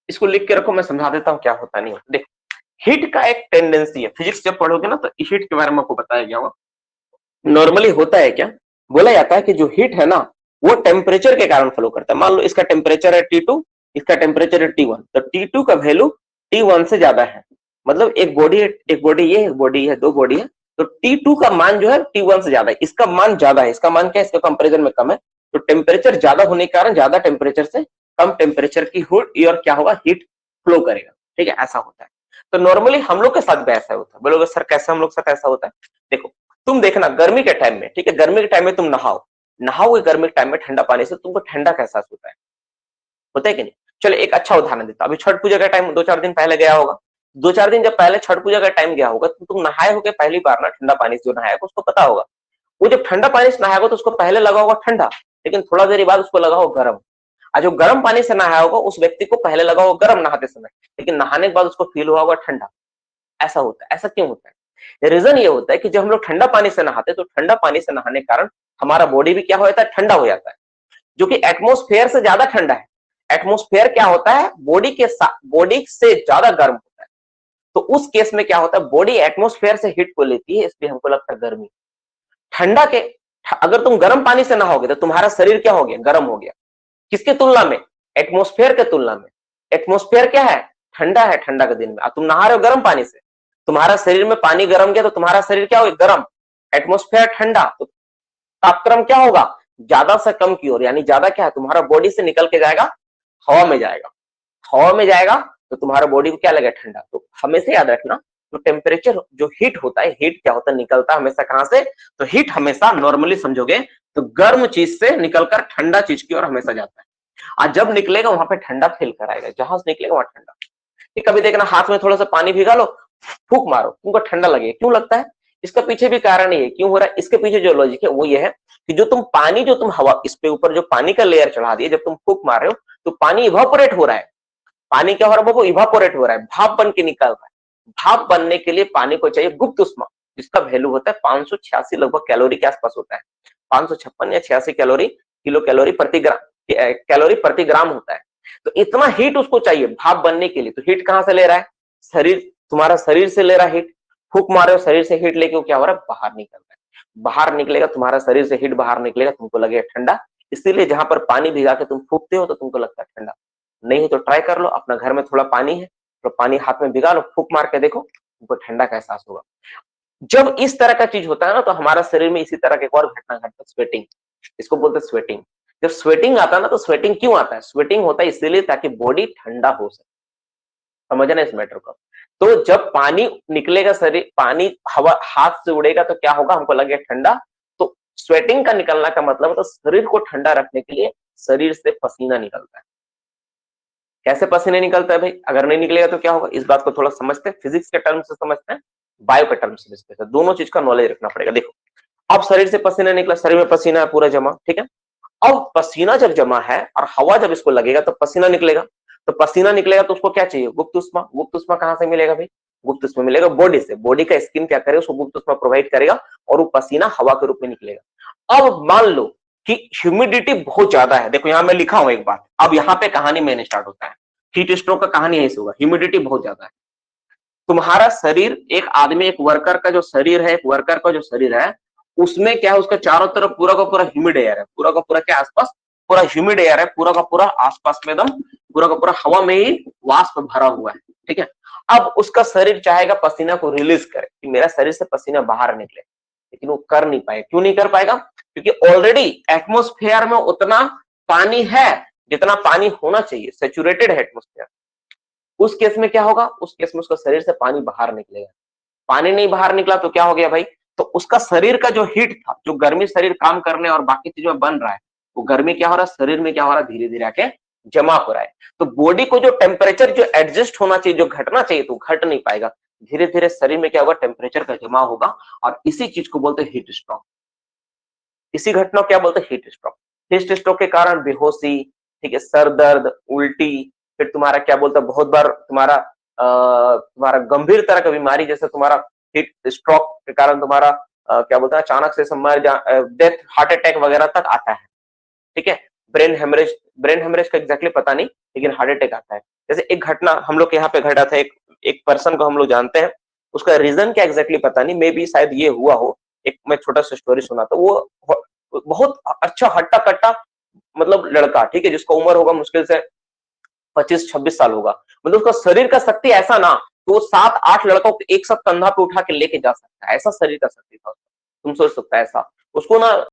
इसको लिख के रखो, मैं समझा देता हूं क्या होता नहीं होता। देखो हीट का एक टेंडेंसी है, फिजिक्स जब पढ़ोगे ना तो हीट के बारे में आपको बताया गया होगा। नॉर्मली होता है क्या, बोला जाता है कि जो हीट है ना वो टेम्परेचर के कारण फ्लो करता है। मान लो इसका टेम्परेचर है T2, इसका टेम्परेचर है T1, तो T2 का वैल्यू T1 से ज्यादा है। मतलब एक बॉडी है, एक बॉडी ये, एक बॉडी है, दो बॉडी है, तो T2 का मान जो है T1 से ज्यादा है, इसका मान ज्यादा है, इसका मान क्या है, इसका कंपेरिजन में कम है। तो टेम्परेचर ज्यादा होने के कारण ज्यादा टेम्परेचर से कम टेम्परेचर की हीट और क्या होगा, हीट फ्लो करेगा, ठीक है, ऐसा होता है। तो नॉर्मली हम लोग के साथ भी ऐसा होता है। बोलोगे सर कैसे हम लोग के साथ ऐसा होता है? देखो तुम देखना गर्मी के टाइम में, ठीक है, गर्मी के टाइम में तुम नहाओगे गर्मी के टाइम में ठंडा पानी से, तुमको ठंडा का एहसास होता है कि नहीं? चलो एक अच्छा उदाहरण देता हूं। अभी छठ पूजा का टाइम 2-4 दिन पहले गया होगा, 2-4 दिन जब पहले छठ पूजा का टाइम गया होगा, तो तुम नहाए होगे पहली बार ना ठंडा पानी से, जो नहाया उसको पता होगा। वो जब ठंडा पानी से नहाया होगा तो उसको पहले लगा होगा ठंडा, लेकिन थोड़ा देर बाद उसको लगा होगा गर्म। और जो गर्म पानी से नहाया होगा उस व्यक्ति को पहले लगा होगा गर्म नहाते समय, लेकिन नहाने के बाद उसको फील हुआ होगा ठंडा। ऐसा होता है। ऐसा क्यों होता है? रीजन ये होता है कि जब हम लोग ठंडा पानी से नहाते हैं तो ठंडा पानी से नहाने के कारण हमारा बॉडी भी क्या हो जाता है, ठंडा हो जाता है, जो कि एटमॉस्फेयर से ज्यादा ठंडा है। एटमॉस्फेयर क्या होता है, बॉडी से ज्यादा गर्म होता है। तो उस केस में क्या होता है, बॉडी एटमॉस्फेयर से हीट को लेती है, इसलिए हमको लगता है गर्मी। ठंडा के अगर तुम गर्म पानी से नहाओगे तो तुम्हारा शरीर क्या हो गया, गर्म हो गया। किसके तुलना में? एटमॉस्फेयर के तुलना में। एटमॉस्फेयर क्या है, ठंडा है, ठंडा के दिन में तुम नहा रहे हो गर्म पानी से, तुम्हारा शरीर में पानी गर्म गया तो तुम्हारा शरीर क्या हो गया, गर्म। एटमॉस्फेयर ठंडा, तो तापक्रम क्या होगा, ज्यादा से कम की ओर, यानी ज्यादा क्या है, तुम्हारा बॉडी से निकल के जाएगा, हवा में जाएगा। हवा में जाएगा तो तुम्हारा बॉडी को क्या लगेगा, ठंडा। तो हमेशा याद रखना, जो टेम्परेचर जो हीट होता है, हीट क्या होता है, निकलता है हमेशा कहां से, तो हीट हमेशा नॉर्मली समझोगे तो गर्म चीज से निकलकर ठंडा चीज की ओर हमेशा जाता है। और जब निकलेगा वहां पे ठंडा फील कराएगा, जहां से निकलेगा वहां ठंडा। कभी देखना हाथ में थोड़ा सा पानी भिगा लो, फूंक मारो, तुमको ठंडा लगेगा, क्यों लगता है? इसका पीछे भी कारण ये है, क्यों हो रहा है, इसके पीछे जो लॉजिक है वो ये है कि जो तुम हवा इस पे ऊपर जो पानी का लेयर चढ़ा दिए, जब तुम फूंक मार रहे हो तो पानी इवापोरेट हो रहा है। पानी क्या हो रहा है बाबू, इवापोरेट हो रहा है, भाप बन के निकल रहा है। भाप बनने के लिए पानी को चाहिए गुप्त उष्मा, जिसका वैल्यू होता है 586 लगभग कैलोरी के आसपास होता है, 556 या 86 कैलोरी, किलो कैलोरी प्रति ग्राम, कैलोरी प्रति ग्राम होता है। तो इतना हीट उसको चाहिए भाप बनने के लिए। तो हीट कहां से ले रहा है, शरीर, तुम्हारा शरीर से ले रहा है हीट, फूंक मारे हो शरीर से हीट लेके, वो क्या हो रहा है, बाहर निकल रहा है। बाहर निकलेगा, तुम्हारा शरीर से हीट बाहर निकलेगा, तुमको लगेगा ठंडा। इसीलिए जहां पर पानी भिगा के तुम फूंकते हो तो तुमको लगता है ठंडा। नहीं हो तो ट्राई कर लो, अपना घर में थोड़ा पानी है तो पानी हाथ में भिगा लो, फूंक मार के देखो, तुमको ठंडा का एहसास होगा। जब इस तरह का चीज होता है ना, तो हमारा शरीर में इसी तरह के एक और घटना घटता है, स्वेटिंग। इसको बोलते हैं स्वेटिंग। जब स्वेटिंग आता है ना, तो स्वेटिंग क्यों आता है, स्वेटिंग होता है इसीलिए ताकि बॉडी ठंडा हो सके। समझना इस मैटर को। तो जब पानी निकलेगा, शरीर पानी हवा हाथ से उड़ेगा तो क्या होगा, हमको लगेगा ठंडा। तो स्वेटिंग का निकलना का मतलब है तो शरीर को ठंडा रखने के लिए शरीर से पसीना निकलता है। कैसे पसीने निकलता है भाई, अगर नहीं निकलेगा तो क्या होगा, इस बात को थोड़ा समझते हैं, फिजिक्स के टर्म से समझते हैं, बायो के टर्म से समझते हैं। दोनों चीज का नॉलेज रखना पड़ेगा। देखो, अब शरीर से पसीना निकला, शरीर में पसीना है पूरा जमा, ठीक है। अब पसीना जब जमा है और हवा जब इसको लगेगा तो पसीना निकलेगा। तो पसीना निकलेगा तो उसको क्या चाहिए, गुप्त उष्मा। गुप्त उष्मा कहां से मिलेगा भाई, गुप्त उष्मा मिलेगा बॉडी से। बॉडी का स्किन क्या करेगा, उसको गुप्त उष्मा प्रोवाइड करेगा और वो पसीना हवा के रूप में निकलेगा। अब मान लो कि ह्यूमिडिटी बहुत ज्यादा है, देखो यहां मैं लिखा हूं एक बात, अब यहाँ पे कहानी मेन स्टार्ट होता है। हीट स्ट्रोक का कहानी यही से होगा, ह्यूमिडिटी बहुत ज्यादा है। तुम्हारा शरीर, एक आदमी, एक वर्कर का जो शरीर है, एक वर्कर का जो शरीर है, उसमें क्या है, उसका चारों तरफ पूरा का पूरा ह्यूमिड एयर है, पूरा का पूरा क्या आसपास पूरा ह्यूमिड एयर है, पूरा का पूरा आसपास में एकदम पूरा का पूरा हवा में ही वाष्प भरा हुआ है, ठीक है। अब उसका शरीर चाहेगा पसीना को रिलीज करे, कि मेरा शरीर से पसीना बाहर निकले, लेकिन वो कर नहीं पाएगा। क्यों नहीं कर पाएगा, क्योंकि ऑलरेडी एटमोस्फेयर में उतना पानी है जितना पानी होना चाहिए, सेचुरेटेड है एटमोस्फेयर। उस केस में क्या होगा, उस केस में उसका शरीर से पानी बाहर निकलेगा। पानी नहीं बाहर निकला तो क्या हो गया भाई, तो उसका शरीर का जो हीट था, जो गर्मी शरीर काम करने और बाकी चीजों में बन रहा है, वो गर्मी क्या हो रहा है, शरीर में क्या हो रहा है, धीरे धीरे आके जमा हो रहा है। तो बॉडी को जो टेम्परेचर जो एडजस्ट होना चाहिए, जो घटना चाहिए, तो घट नहीं पाएगा। धीरे धीरे शरीर में क्या होगा, टेम्परेचर का जमा होगा और इसी चीज को बोलते हैं हीट स्ट्रोक। इसी घटना को क्या बोलते हैं, हीट स्ट्रोक। हीट स्ट्रोक के कारण बेहोशी, ठीक है, सर दर्द, उल्टी, फिर तुम्हारा क्या बोलते हैं, बहुत बार तुम्हारा गंभीर तरह का बीमारी, जैसे तुम्हारा हीट स्ट्रोक के कारण तुम्हारा क्या बोलते हैं, अचानक से मर जा, डेथ, हार्ट अटैक वगैरह तक आता है, ठीक है। ब्रेन हेमरेज का एग्जैक्टली पता नहीं, लेकिन हार्ट अटैक आता है। जैसे एक घटना हम लोग के यहाँ पे घटा था, एक पर्सन को हम लोग जानते हैं, उसका रीजन क्या एग्जैक्टली पता नहीं, मे बी शायद ये हुआ हो। एक मैं छोटा सा स्टोरी सुना था, वो बहुत अच्छा हट्टा कट्टा मतलब लड़का, ठीक है, जिसका उम्र होगा मुश्किल से 25-26 साल होगा। मतलब उसका शरीर का शक्ति ऐसा ना, तो वो 7-8 लड़कों को एक साथ कंधा पे उठा के लेके जा सकता है, ऐसा शरीर का शक्ति था उसका। तुम सोच सकता है ऐसा उसको ना,